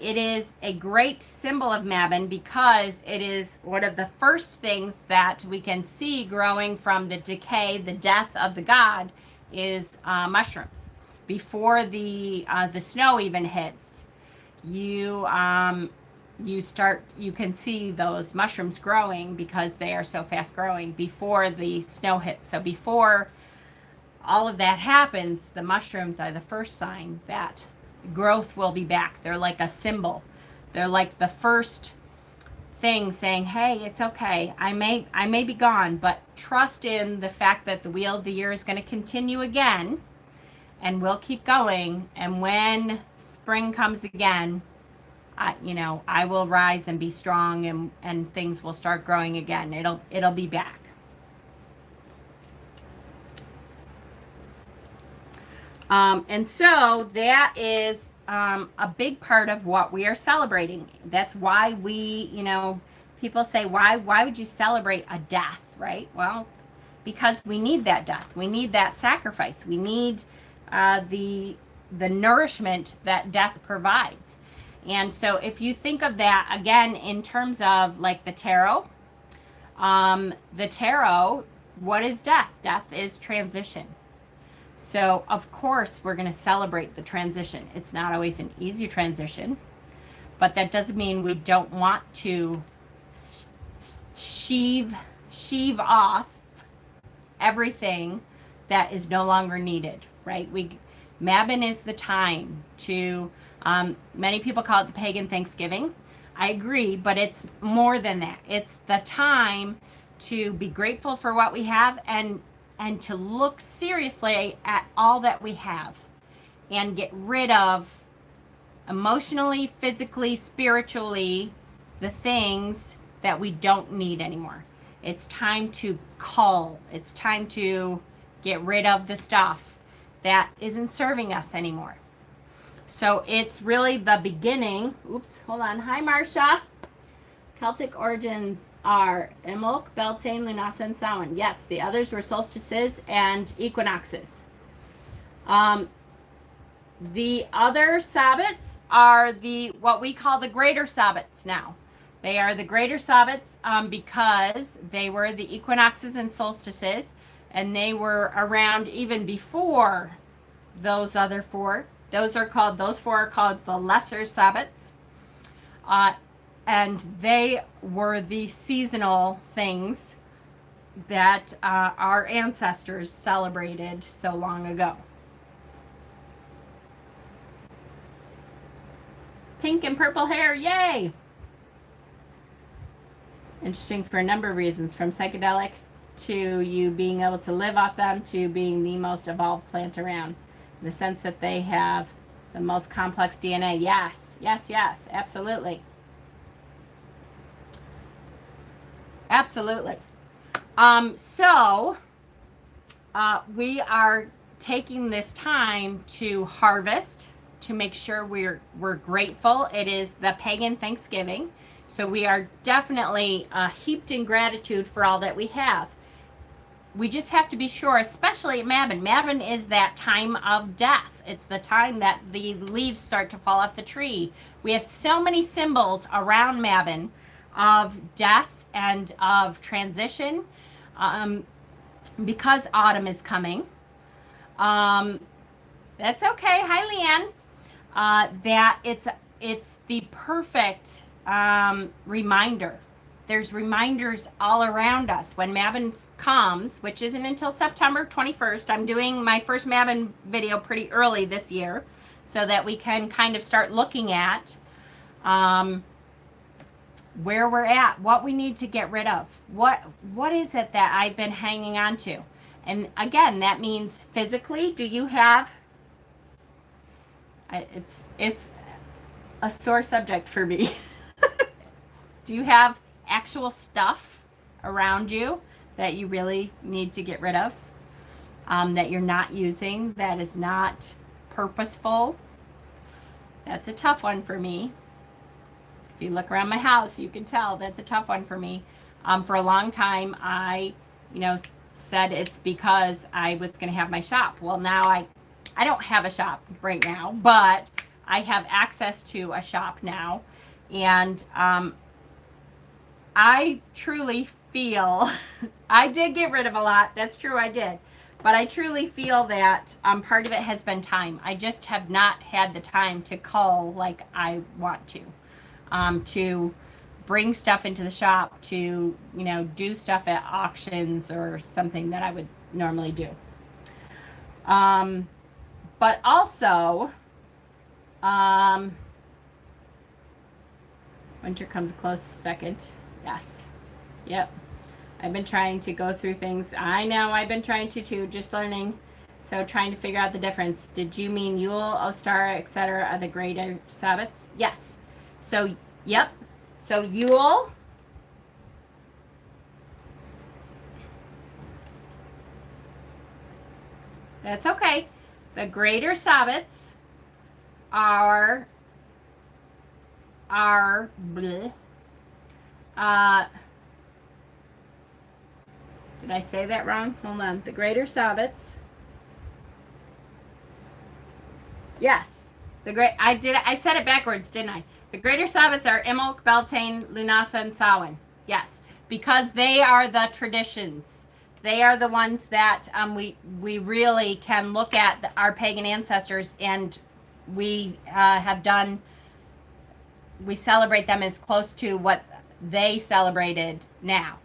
It is a great symbol of Mabon because it is one of the first things that we can see growing from the decay, the death of the god, is mushrooms. Before the snow even hits, you can see those mushrooms growing because they are so fast growing before the snow hits. So before all of that happens, the mushrooms are the first sign that growth will be back. They're like a symbol. They're like the first thing saying, hey, it's okay. I may be gone, but trust in the fact that the wheel of the year is going to continue again, and we'll keep going. And when spring comes again, I will rise and be strong, and things will start growing again. It'll be back. And so that is a big part of what we are celebrating. That's why we, people say, why would you celebrate a death, right? Well, because we need that death. We need that sacrifice. We need the nourishment that death provides. And so if you think of that again in terms of like the tarot, what is death? Death is transition. So of course we're going to celebrate the transition. It's not always an easy transition, but that doesn't mean we don't want to sheave off everything that is no longer needed, right? Mabon is the time to, many people call it the pagan Thanksgiving. I agree, but it's more than that. It's the time to be grateful for what we have and to look seriously at all that we have and get rid of emotionally, physically, spiritually, the things that we don't need anymore. It's time to cull. It's time to get rid of the stuff that isn't serving us anymore. So it's really the beginning. Oops, hold on. Hi, Marcia. Celtic origins are Imbolc, Beltane, Lunasa, and Samhain. Yes, the others were solstices and equinoxes. The other Sabbats are what we call the greater Sabbats now. They are the greater Sabbats because they were the equinoxes and solstices, and they were around even before those other four. Those four are called the lesser Sabbats. And they were the seasonal things that our ancestors celebrated so long ago. Pink and purple hair, yay! Interesting for a number of reasons, from psychedelic to you being able to live off them to being the most evolved plant around. In the sense that they have the most complex DNA. Yes, yes, yes, absolutely. Absolutely. So we are taking this time to harvest, to make sure we're grateful. It is the pagan Thanksgiving. So we are definitely heaped in gratitude for all that we have. We just have to be sure, especially at Mabon. Mabon is that time of death. It's the time that the leaves start to fall off the tree. We have so many symbols around Mabon of death and of transition, because autumn is coming. That's okay. Hi, Leanne. That it's the perfect reminder. There's reminders all around us when Mabon comes, which isn't until September 21st. I'm doing my first Mabon video pretty early this year so that we can kind of start looking at where we're at, what we need to get rid of. What is it that I've been hanging on to? And again, that means physically, do you have, it's a sore subject for me. Do you have actual stuff around you that you really need to get rid of, that you're not using, that is not purposeful? That's a tough one for me. If you look around my house, you can tell that's a tough one for me. For a long time, I, said it's because I was going to have my shop. Well, now I don't have a shop right now, but I have access to a shop now. And I truly feel, I did get rid of a lot. That's true, I did. But I truly feel that part of it has been time. I just have not had the time to cull like I want to bring stuff into the shop, to, do stuff at auctions or something that I would normally do. But also, winter comes a close second. Yes. Yep. I've been trying to go through things. I know I've been trying to too, just learning. So trying to figure out the difference. Did you mean Yule, Ostara, etc. are the greater Sabbats? Yes. So, yep. So Yule. That's okay. The greater Sabbats are bleh, did I say that wrong? Hold on. The greater Sabbats. Yes. I said it backwards, didn't I? The greater Sabbats are Imbolc, Beltane, Lunasa, and Samhain. Yes. Because they are the traditions. They are the ones that we really can look at our pagan ancestors, and we we celebrate them as close to what they celebrated now.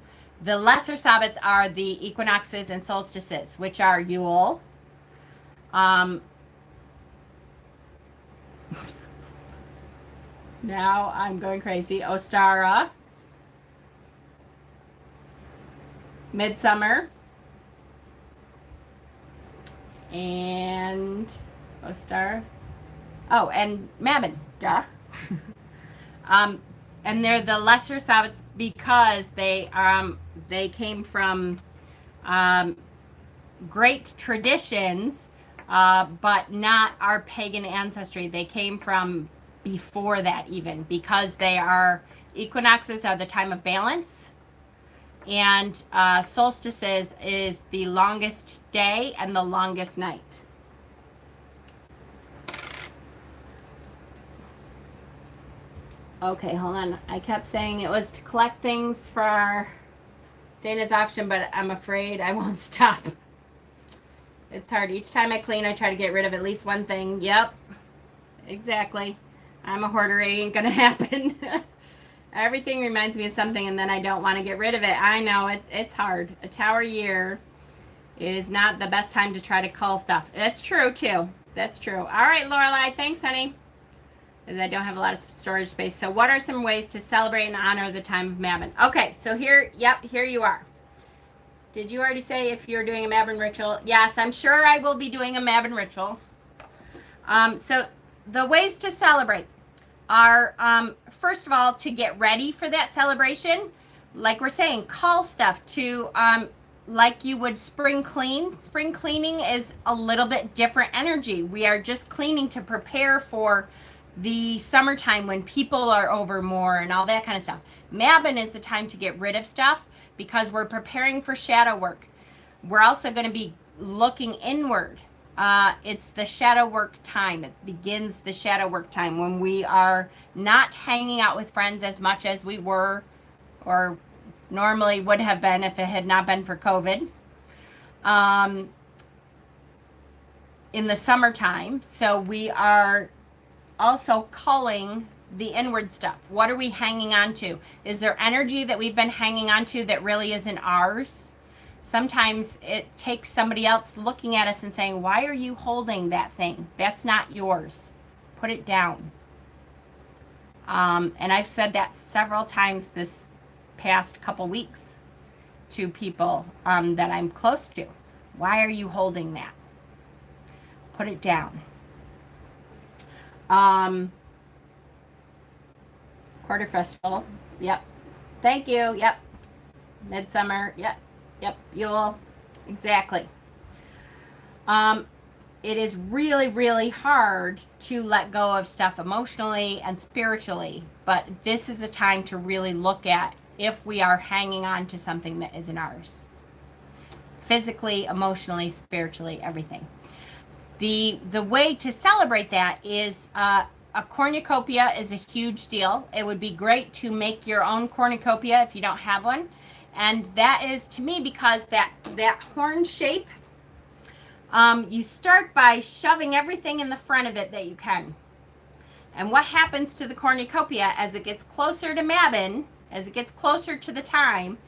The lesser Sabbats are the equinoxes and solstices, which are Yule, now I'm going crazy, Ostara, Midsummer, and Ostara. Oh, and Mabon, duh. And they're the lesser Sabbats because they came from great traditions, but not our pagan ancestry. They came from before that, even, because equinoxes are the time of balance, and solstices is the longest day and the longest night. Okay, hold on. I kept saying it was to collect things for Dana's auction, but I'm afraid I won't stop. It's hard. Each time I clean, I try to get rid of at least one thing. Yep, exactly. I'm a hoarder. It ain't gonna happen. Everything reminds me of something, and then I don't want to get rid of it. I know it's hard. A tower year is not the best time to try to cull stuff. That's true too. That's true. All right, Lorelai. Thanks, honey. Because I don't have a lot of storage space. So what are some ways to celebrate and honor the time of Mabon? Okay, so here you are. Did you already say if you're doing a Mabon ritual? Yes, I'm sure I will be doing a Mabon ritual. So the ways to celebrate are, first of all, to get ready for that celebration. Like we're saying, call stuff to, like you would spring clean. Spring cleaning is a little bit different energy. We are just cleaning to prepare for the summertime when people are over more and all that kind of stuff. Mabon is the time to get rid of stuff because we're preparing for shadow work. We're also going to be looking inward. It's the shadow work time. It begins the shadow work time when we are not hanging out with friends as much as we were or normally would have been if it had not been for COVID. In the summertime. So we are also culling the inward stuff. What are we hanging on to? Is there energy that we've been hanging on to that really isn't ours? Sometimes it takes somebody else looking at us and saying, why are you holding that thing? That's not yours. Put it down. And I've said that several times this past couple weeks to people that I'm close to. Why are you holding that? Put it down. Quarter festival. Yep. Thank you. Yep. Midsummer. Yep. Yep. Yule. Exactly. It is really, really hard to let go of stuff emotionally and spiritually, but this is a time to really look at if we are hanging on to something that isn't ours. Physically, emotionally, spiritually, everything. The way to celebrate that is a cornucopia is a huge deal. It would be great to make your own cornucopia if you don't have one. And that is, to me, because that horn shape, you start by shoving everything in the front of it that you can. And what happens to the cornucopia as it gets closer to Mabon, as it gets closer to the time,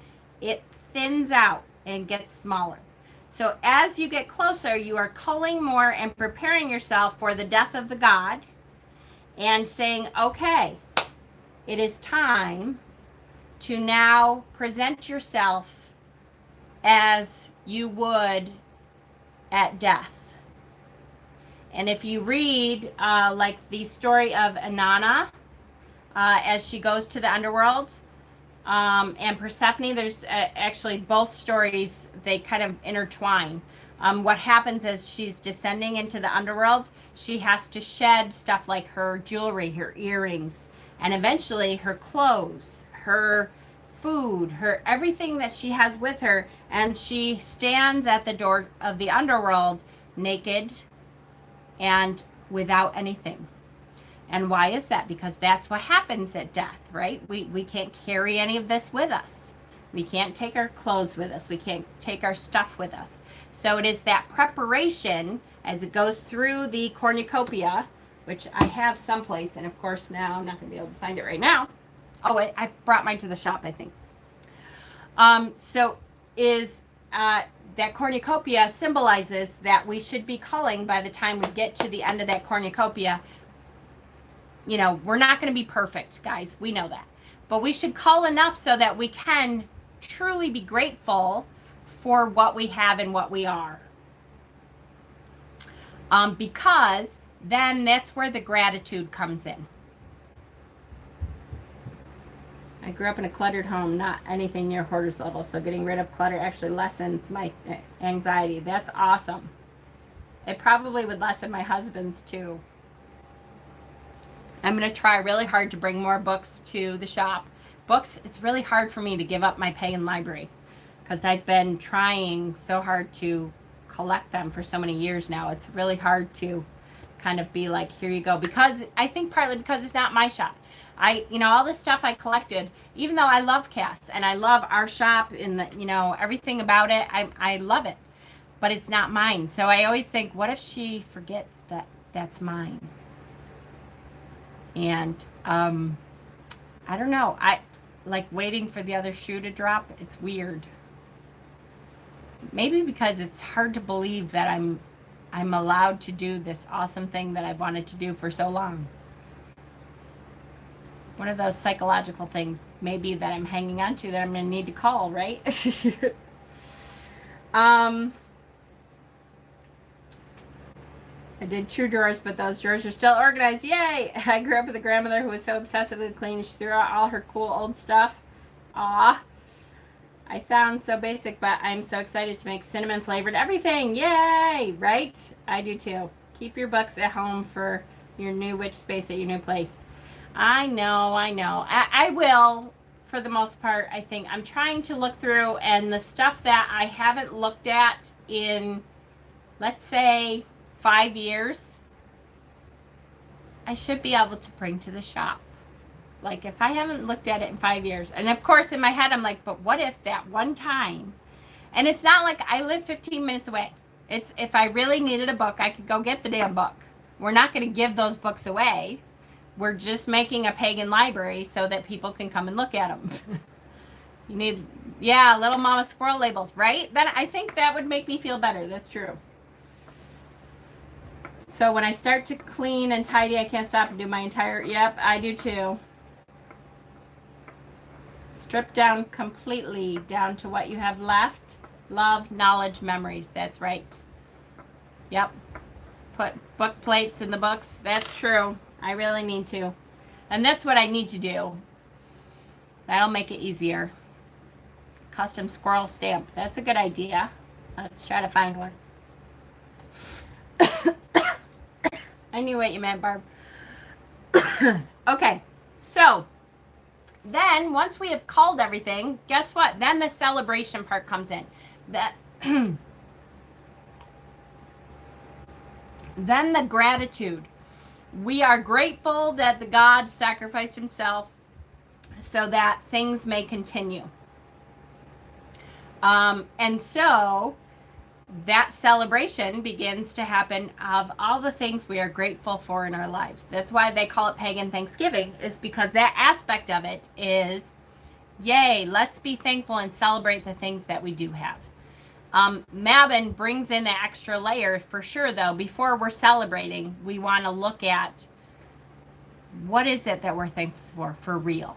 it thins out and gets smaller. So as you get closer, you are culling more and preparing yourself for the death of the god and saying, okay, it is time to now present yourself as you would at death. And if you read like the story of Inanna as she goes to the underworld, and Persephone, there's actually both stories, they kind of intertwine. What happens is she's descending into the underworld. She has to shed stuff like her jewelry, her earrings, and eventually her clothes, her food, her everything that she has with her. And she stands at the door of the underworld naked and without anything. And why is that? Because that's what happens at death, right? We can't carry any of this with us. We can't take our clothes with us. We can't take our stuff with us. So it is that preparation as it goes through the cornucopia, which I have someplace. And of course now I'm not going to be able to find it right now. Oh, I brought mine to the shop, I think. That cornucopia symbolizes that we should be culling by the time we get to the end of that cornucopia. You know, we're not going to be perfect, guys. We know that. But we should cull enough so that we can truly be grateful for what we have and what we are. Because then that's where the gratitude comes in. I grew up in a cluttered home, not anything near hoarder's level, so getting rid of clutter actually lessens my anxiety. That's awesome. It probably would lessen my husband's too. I'm going to try really hard to bring more books to the shop. Books, it's really hard for me to give up my pagan library because I've been trying so hard to collect them for so many years now. It's really hard to kind of be like, here you go. Because I think partly because it's not my shop. All this stuff I collected, even though I love Cass and I love our shop and everything about it, I love it, but it's not mine. So I always think, what if she forgets that that's mine? And I don't know. I like waiting for the other shoe to drop. It's weird. Maybe because it's hard to believe that I'm allowed to do this awesome thing that I've wanted to do for so long. One of those psychological things maybe that I'm hanging on to that I'm going to need to call, right? I did 2 drawers, but those drawers are still organized. Yay! I grew up with a grandmother who was so obsessively clean. She threw out all her cool old stuff. Aw. I sound so basic, but I'm so excited to make cinnamon flavored everything. Yay! Right? I do too. Keep your books at home for your new witch space at your new place. I know. I will, for the most part, I think. I'm trying to look through, and the stuff that I haven't looked at in, let's say, 5 years, I should be able to bring to the shop. Like, if I haven't looked at it in 5 years, and of course, in my head, I'm like, but what if that one time, and it's not like I live 15 minutes away. It's if I really needed a book, I could go get the damn book. We're not going to give those books away. We're just making a pagan library so that people can come and look at them. You need, little mama squirrel labels, right? Then I think that would make me feel better. That's true. So when I start to clean and tidy, I can't stop and do my entire, yep, I do too. Strip down completely down to what you have left. Love, knowledge, memories. That's right. Yep. Put book plates in the books. That's true. I really need to. And that's what I need to do. That'll make it easier. Custom squirrel stamp. That's a good idea. Let's try to find one. I knew what you meant, Barb. Okay. So, then once we have culled everything, guess what? Then the celebration part comes in. Then the gratitude. We are grateful that the God sacrificed himself so that things may continue. And so that celebration begins to happen of all the things we are grateful for in our lives. That's why they call it pagan Thanksgiving, is because that aspect of it is, yay, let's be thankful and celebrate the things that we do have. Mabon brings in the extra layer for sure, though. Before we're celebrating, we want to look at what is it that we're thankful for real.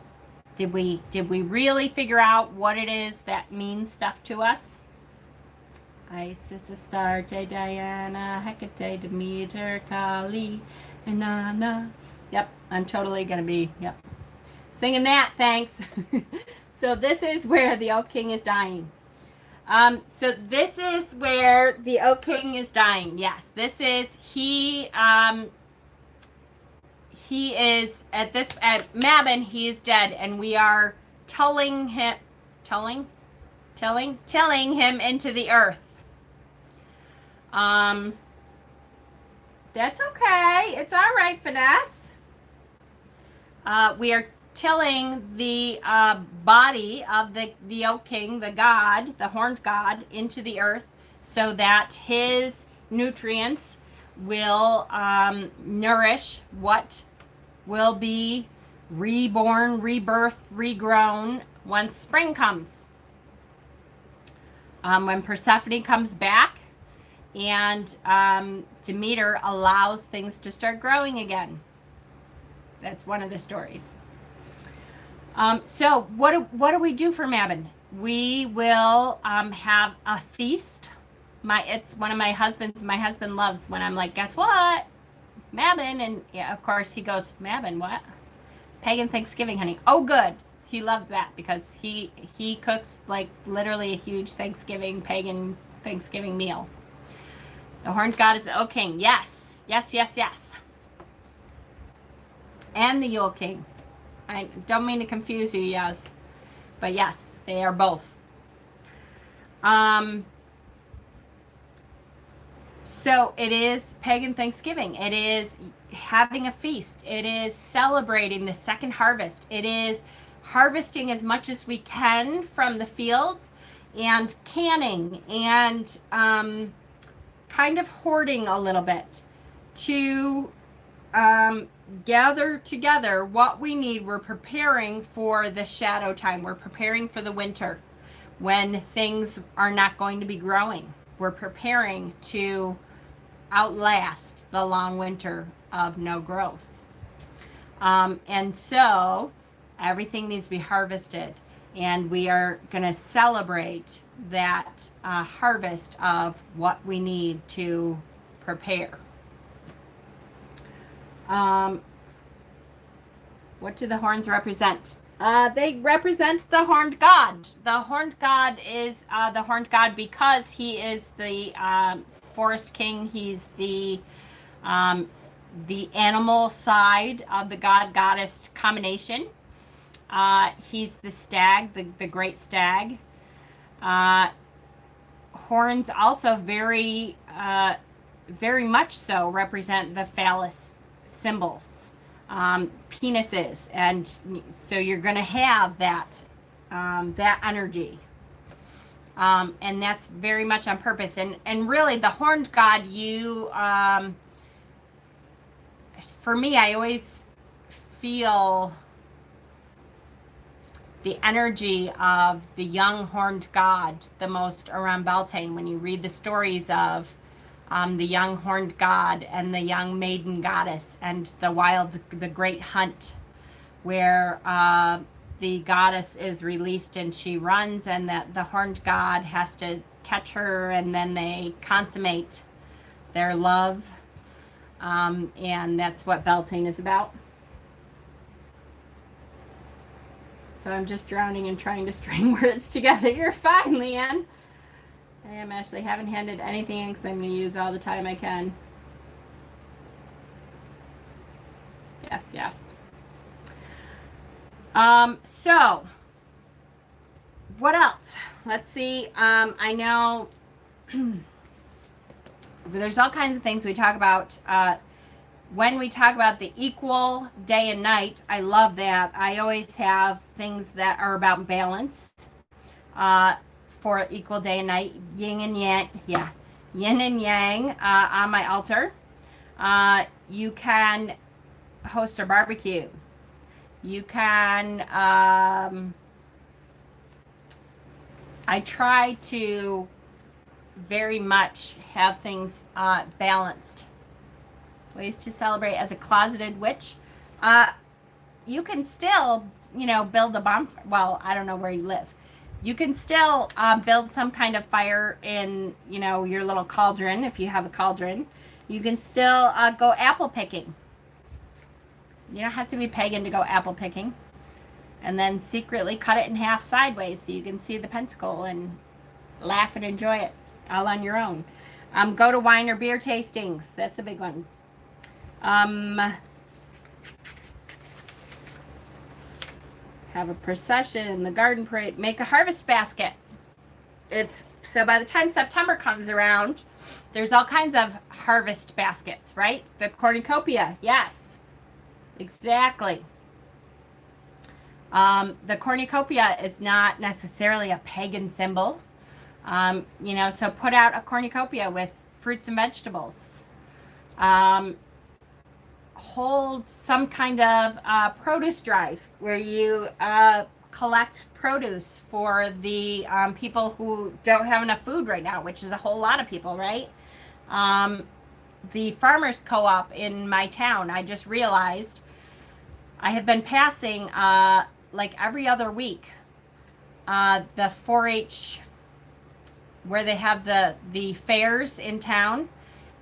Did we really figure out what it is that means stuff to us? Isis, Astarte, Diana, Hecate, Demeter, Kali, Inanna. Yep, I'm totally going to be, singing that, thanks. So this is where the Oak King is dying. So this is where the Oak King is dying. Yes, this is he. He is at Mabon. He is dead, and we are tilling him into the earth. That's okay. It's all right, Finesse. We are tilling the body of the Oak King, the god, the horned god, into the earth so that his nutrients will nourish what will be reborn, rebirthed, regrown once spring comes. When Persephone comes back and Demeter allows things to start growing again. That's one of the stories. So what do we do for Mabon? We will have a feast. It's one of my husband's. My husband loves when I'm like, guess what? Mabon. And yeah, of course he goes, Mabon, what? Pagan Thanksgiving, honey. Oh, good. He loves that because he cooks like literally a huge pagan Thanksgiving meal. The horned god is the Oak King. Yes. Yes, yes, yes. And the Yule King. I don't mean to confuse you, yes. But yes, they are both. So it is pagan Thanksgiving. It is having a feast. It is celebrating the second harvest. It is harvesting as much as we can from the fields and canning and kind of hoarding a little bit to gather together what we need. We're preparing for the shadow time. We're preparing for the winter when things are not going to be growing. We're preparing to outlast the long winter of no growth. And so everything needs to be harvested. And we are going to celebrate that harvest of what we need to prepare. What do the horns represent? They represent the horned god. The horned god is the horned god because he is the forest king. He's the animal side of the god-goddess combination. He's the stag, the great stag. Horns also very much so represent the phallus symbols, penises, and so you're going to have that energy, and that's very much on purpose. And really, the horned god, for me, I always feel the energy of the young horned god the most around Beltane. When you read the stories of the young horned god and the young maiden goddess and the great hunt, where the goddess is released and she runs, and that the horned god has to catch her, and then they consummate their love, and that's what Beltane is about. So I'm just drowning and trying to string words together. You're fine, Leanne. I am actually haven't handed anything in because I'm going to use all the time I can. Yes, yes. So, what else? Let's see. I know there's all kinds of things we talk about. When we talk about the equal day and night, I love that. I always have things that are about balance. For equal day and night, yin and yang, yin and yang on my altar. You can host a barbecue. You can, I try to very much have things balanced. Ways to celebrate as a closeted witch. You can still, build a bonfire. Well, I don't know where you live. You can still build some kind of fire in, your little cauldron, if you have a cauldron. You can still go apple picking. You don't have to be pagan to go apple picking. And then secretly cut it in half sideways so you can see the pentacle and laugh and enjoy it all on your own. Go to wine or beer tastings. That's a big one. Have a procession in the garden parade. Make a harvest basket. So by the time September comes around, there's all kinds of harvest baskets, right? The cornucopia, yes, exactly. The cornucopia is not necessarily a pagan symbol, so put out a cornucopia with fruits and vegetables. Hold some kind of produce drive where you collect produce for the people who don't have enough food right now, which is a whole lot of people, right? The farmers co-op in my town, I just realized I have been passing like every other week the 4-H where they have the fairs in town.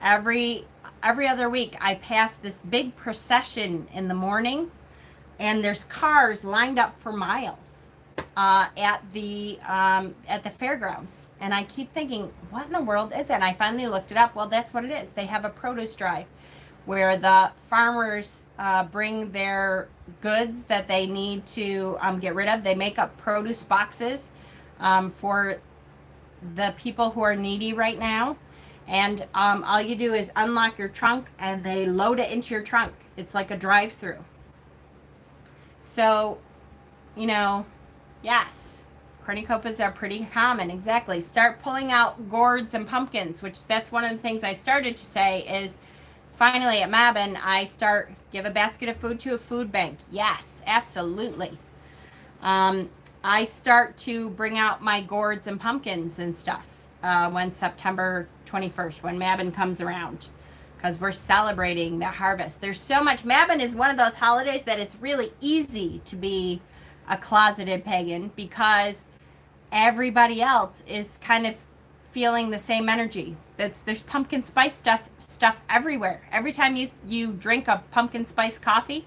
Every other week I pass this big procession in the morning, and there's cars lined up for miles at the fairgrounds. And I keep thinking, what in the world is it? And I finally looked it up. Well, that's what it is. They have a produce drive where the farmers bring their goods that they need to get rid of. They make up produce boxes for the people who are needy right now. And all you do is unlock your trunk and they load it into your trunk. It's like a drive-through. So, yes, cornucopias are pretty common. Exactly. Start pulling out gourds and pumpkins, which that's one of the things I started to say is finally at Mabon, I give a basket of food to a food bank. Yes, absolutely. I start to bring out my gourds and pumpkins and stuff when September 21st, when Mabon comes around, because we're celebrating the harvest. There's so much. Mabon is one of those holidays that it's really easy to be a closeted pagan because everybody else is kind of feeling the same energy. There's pumpkin spice stuff everywhere. Every time you drink a pumpkin spice coffee,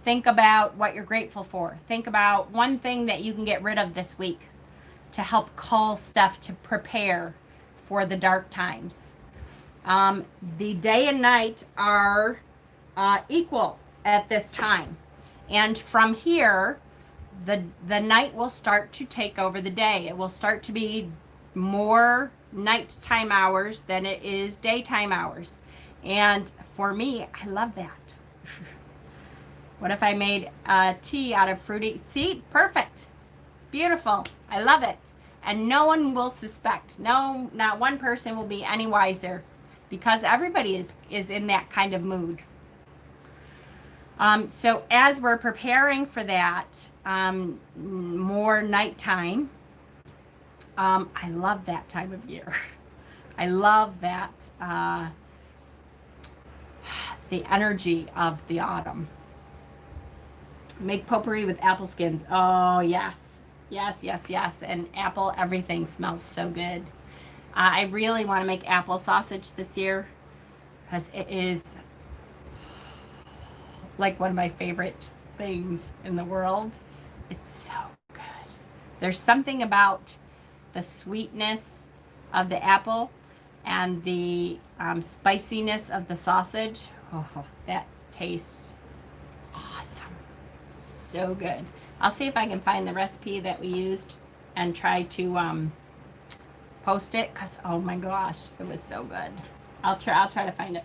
think about what you're grateful for. Think about one thing that you can get rid of this week to help cull stuff to prepare for the dark times. The day and night are equal at this time. And from here, the night will start to take over the day. It will start to be more nighttime hours than it is daytime hours. And for me, I love that. What if I made a tea out of fruity? See, perfect. Beautiful. I love it. And no one will suspect. No, not one person will be any wiser because everybody is in that kind of mood. So as we're preparing for that, more nighttime, I love that time of year. I love that, the energy of the autumn. Make potpourri with apple skins. Oh, yes. Yes, yes, yes. And apple, everything smells so good. I really want to make apple sausage this year because it is like one of my favorite things in the world. It's so good. There's something about the sweetness of the apple and the spiciness of the sausage. Oh, that tastes awesome. So good. I'll see if I can find the recipe that we used and try to post it because oh my gosh, it was so good. I'll try to find it.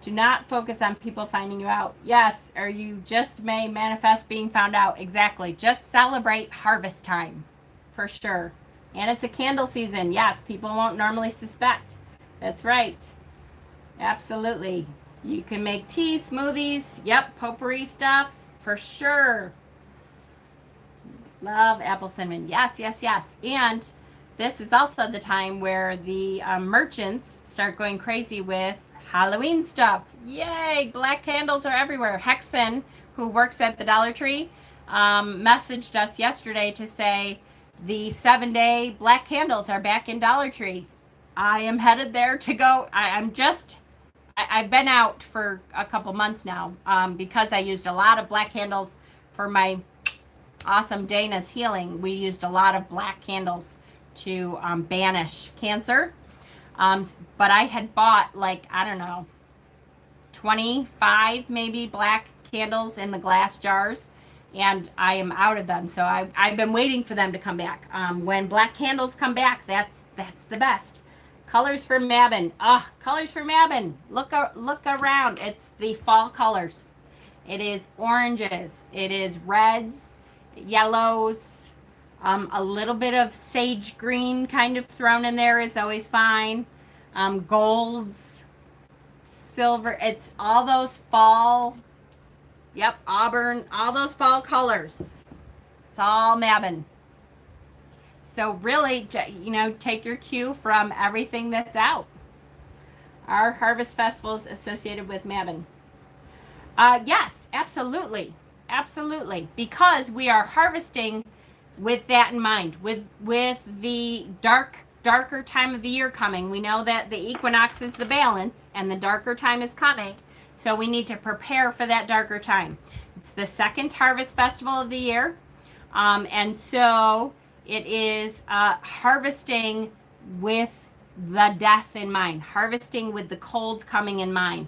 Do not focus on people finding you out. Yes, or you just may manifest being found out. Exactly. Just celebrate harvest time for sure. And it's a candle season. Yes, people won't normally suspect. That's right. Absolutely. You can make tea, smoothies. Yep, potpourri stuff for sure. Love apple cinnamon. Yes, yes, yes. And this is also the time where the merchants start going crazy with Halloween stuff. Yay! Black candles are everywhere. Hexen, who works at the Dollar Tree, messaged us yesterday to say the 7-day black candles are back in Dollar Tree. I am headed there to go. I've been out for a couple months now because I used a lot of black candles for my awesome Dana's healing. We used a lot of black candles to banish cancer. But I had bought, like, I don't know, 25 maybe black candles in the glass jars, and I am out of them. So I've been waiting for them to come back. When black candles come back, that's the best. Colors for Mabon. Colors for Mabon. Look around. It's the fall colors. It is oranges. It is reds, yellows, a little bit of sage green kind of thrown in there is always fine. Golds, silver. It's all those fall, yep, auburn, all those fall colors. It's all Mabon. So really, you know, take your cue from everything that's out. Our harvest festivals associated with Mabon. Yes, absolutely. Absolutely. Because we are harvesting with that in mind, with the darker time of the year coming. We know that the equinox is the balance and the darker time is coming. So we need to prepare for that darker time. It's the second harvest festival of the year. And so it is harvesting with the death in mind, harvesting with the cold coming in mind.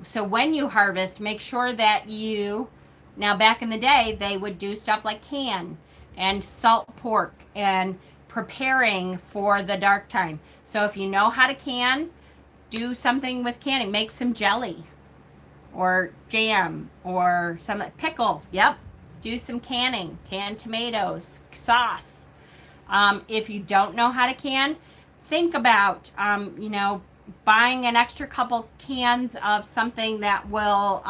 So when you harvest, make sure that now back in the day, they would do stuff like can and salt pork and preparing for the dark time. So if you know how to can, do something with canning. Make some jelly or jam or some pickle. Yep. Do some canning, canned tomatoes, sauce. If you don't know how to can, think about, buying an extra couple cans of something that will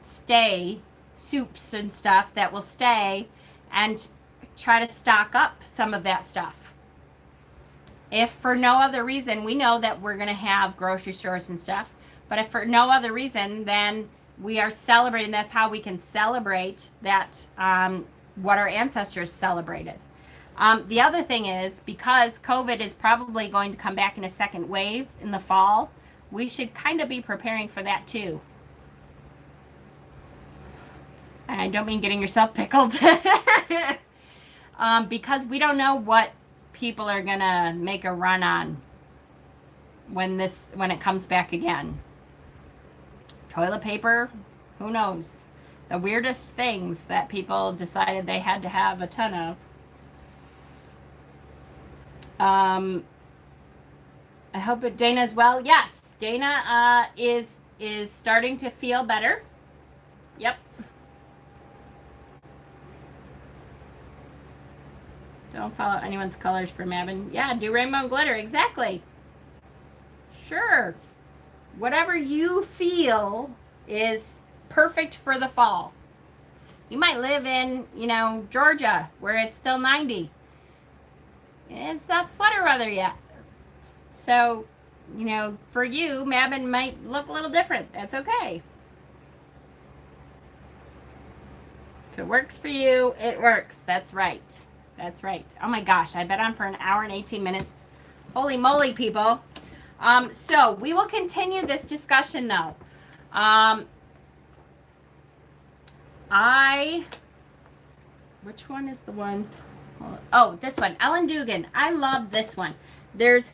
stay, soups and stuff that will stay, and try to stock up some of that stuff. If for no other reason, we know that we're going to have grocery stores and stuff, but if for no other reason, then we are celebrating. That's how we can celebrate that, what our ancestors celebrated. The other thing is, because COVID is probably going to come back in a second wave in the fall, we should kind of be preparing for that too. And I don't mean getting yourself pickled. Because we don't know what people are going to make a run on when it comes back again. Toilet paper, who knows? The weirdest things that people decided they had to have a ton of. I hope it, Dana as well. Yes, Dana is starting to feel better. Yep. Don't follow anyone's colors for Mabon. Yeah, do rainbow glitter. Exactly. Sure. Whatever you feel is perfect for the fall. You might live in, Georgia, where it's still 90. It's not sweater weather yet. So, for you, Mabon might look a little different. That's okay. If it works for you, it works. That's right. That's right. Oh my gosh, I've been on for an hour and 18 minutes. Holy moly, people. So we will continue this discussion though. Which one is the one? Oh, this one, Ellen Dugan. I love this one. There's,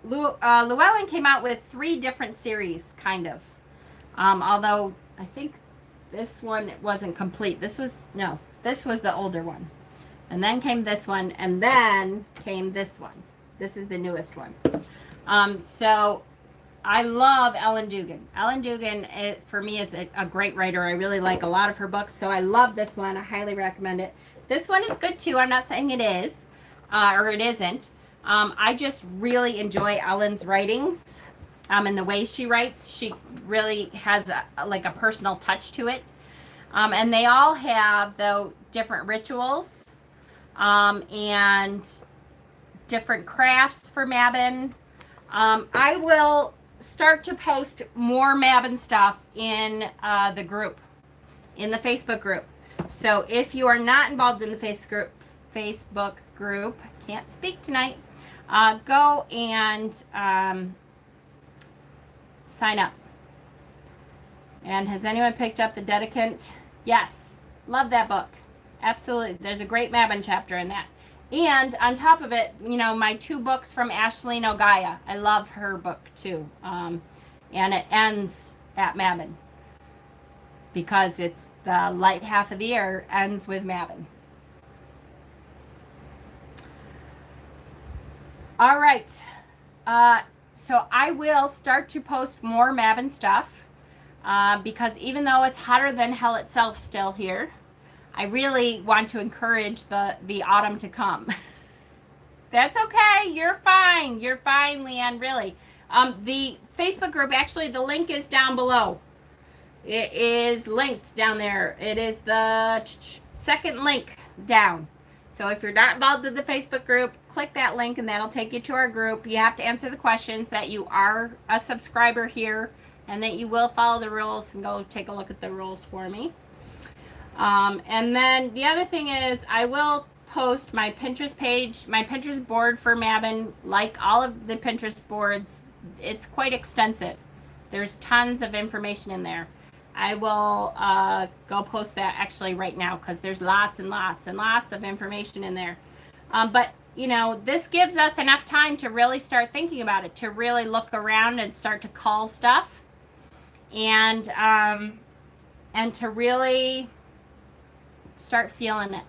Llewellyn came out with 3 different series, kind of. Although I think this one wasn't complete. This was the older one. And then came this one, and then came this one. This is the newest one. So I love Ellen Dugan. Ellen Dugan, for me, is a great writer. I really like a lot of her books, so I love this one. I highly recommend it. This one is good too. I'm not saying it is, or it isn't. I just really enjoy Ellen's writings, and the way she writes. She really has a personal touch to it. And they all have, though, different rituals, and different crafts for Mabon. I will start to post more Mabon stuff in the group, in the Facebook group. So if you are not involved in the Facebook group, can't speak tonight, go and sign up. And has anyone picked up The Dedicant? Yes. Love that book. Absolutely. There's a great Mabon chapter in that. And on top of it, you know, my 2 books from Ashleen Ogaya. I love her book too. And it ends at Mabon because it's the light half of the year ends with Mabon. All right. So I will start to post more Mabon stuff because even though it's hotter than hell itself still here, I really want to encourage the autumn to come. That's okay. You're fine. You're fine, Leanne, really. The Facebook group, actually, the link is down below. It is linked down there. It is the second link down. So if you're not involved in the Facebook group, click that link and that'll take you to our group. You have to answer the questions that you are a subscriber here and that you will follow the rules, and go take a look at the rules for me. And then the other thing is I will post my Pinterest page, my Pinterest board for Mabon. Like all of the Pinterest boards, it's quite extensive. There's tons of information in there. I will go post that actually right now because there's lots and lots and lots of information in there. But, you know, this gives us enough time to really start thinking about it, to really look around and start to call stuff, and to really start feeling it.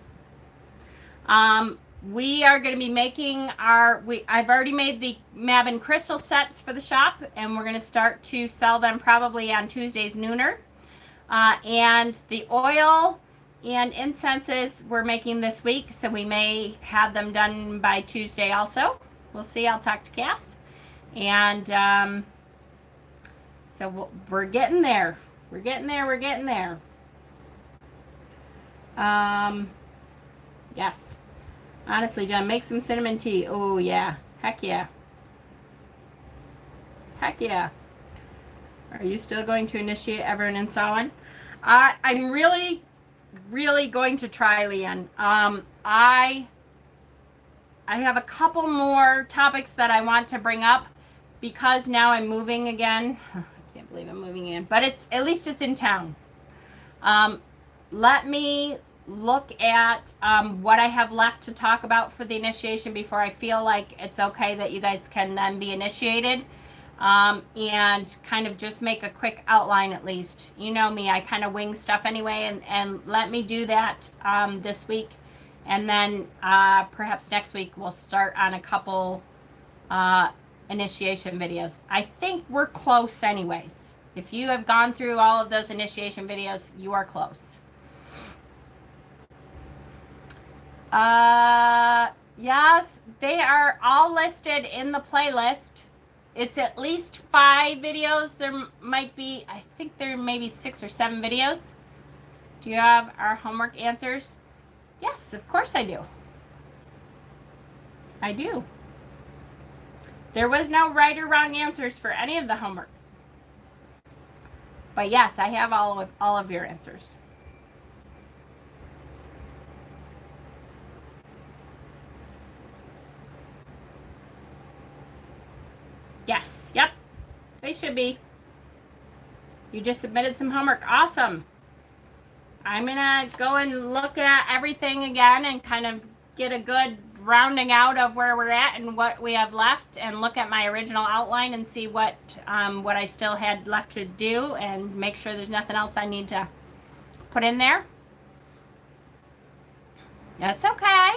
We are going to be making I've already made the Mabon crystal sets for the shop, and we're going to start to sell them probably on Tuesday's nooner. And the oil and incenses we're making this week, so we may have them done by Tuesday also. We'll see. I'll talk to Cass. And so we're getting there. We're getting there. We're getting there. Yes. Honestly, John, make some cinnamon tea. Oh, yeah. Heck yeah. Heck yeah. Are you still going to initiate everyone in Samhain? I'm really, really going to try, Leanne. I have a couple more topics that I want to bring up because now I'm moving again. I can't believe I'm moving in, but at least it's in town. Let me look at what I have left to talk about for the initiation before I feel like it's okay that you guys can then be initiated. And kind of just make a quick outline at least. You know me, I kind of wing stuff anyway, and let me do that this week. And then perhaps next week we'll start on a couple initiation videos. I think we're close anyways. If you have gone through all of those initiation videos, you are close. Yes, they are all listed in the playlist. It's at least 5 videos. There might be, I think there may be 6 or 7 videos. Do you have our homework answers? Yes, of course I do. I do. There was no right or wrong answers for any of the homework. But yes, I have all of your answers. Yes, yep, they should be. You just submitted some homework. Awesome. I'm gonna go and look at everything again and kind of get a good rounding out of where we're at and what we have left, and look at my original outline and see what I still had left to do, and make sure there's nothing else I need to put in there. That's okay.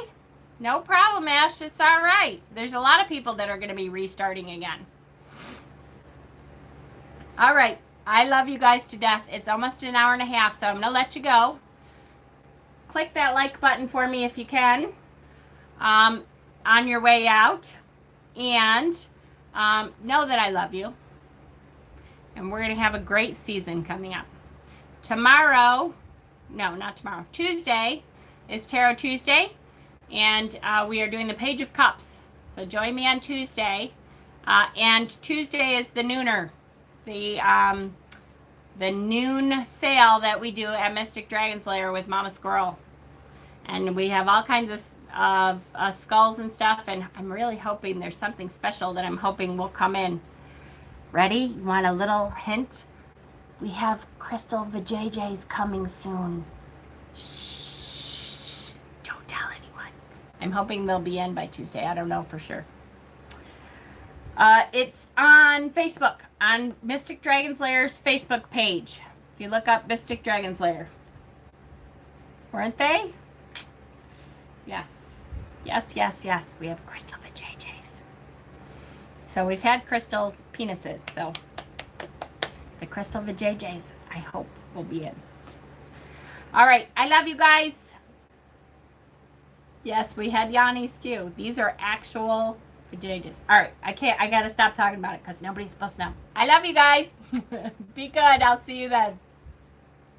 No problem, Ash. It's all right. There's a lot of people that are going to be restarting again. All right. I love you guys to death. It's almost an hour and a half, so I'm going to let you go. Click that like button for me if you can on your way out. And know that I love you. And we're going to have a great season coming up. Tomorrow, no, not tomorrow, Tuesday is Tarot Tuesday. And we are doing the Page of Cups. So join me on Tuesday. And Tuesday is the nooner. The noon sale that we do at Mystic Dragon's Lair with Mama Squirrel. And we have all kinds of skulls and stuff. And I'm really hoping there's something special that I'm hoping will come in. Ready? You want a little hint? We have crystal vajayjays coming soon. Shh. Don't tell anyone. I'm hoping they'll be in by Tuesday. I don't know for sure. It's on Facebook, on Mystic Dragon's Lair's Facebook page. If you look up Mystic Dragon's Lair. Weren't they? Yes. Yes, yes, yes. We have crystal vajayjays. So we've had crystal penises, so the crystal vajayjays, I hope, will be in. All right. I love you guys. Yes, we had Yanni's too. These are actual vajayjays. All right. I got to stop talking about it because nobody's supposed to know. I love you guys. Be good. I'll see you then.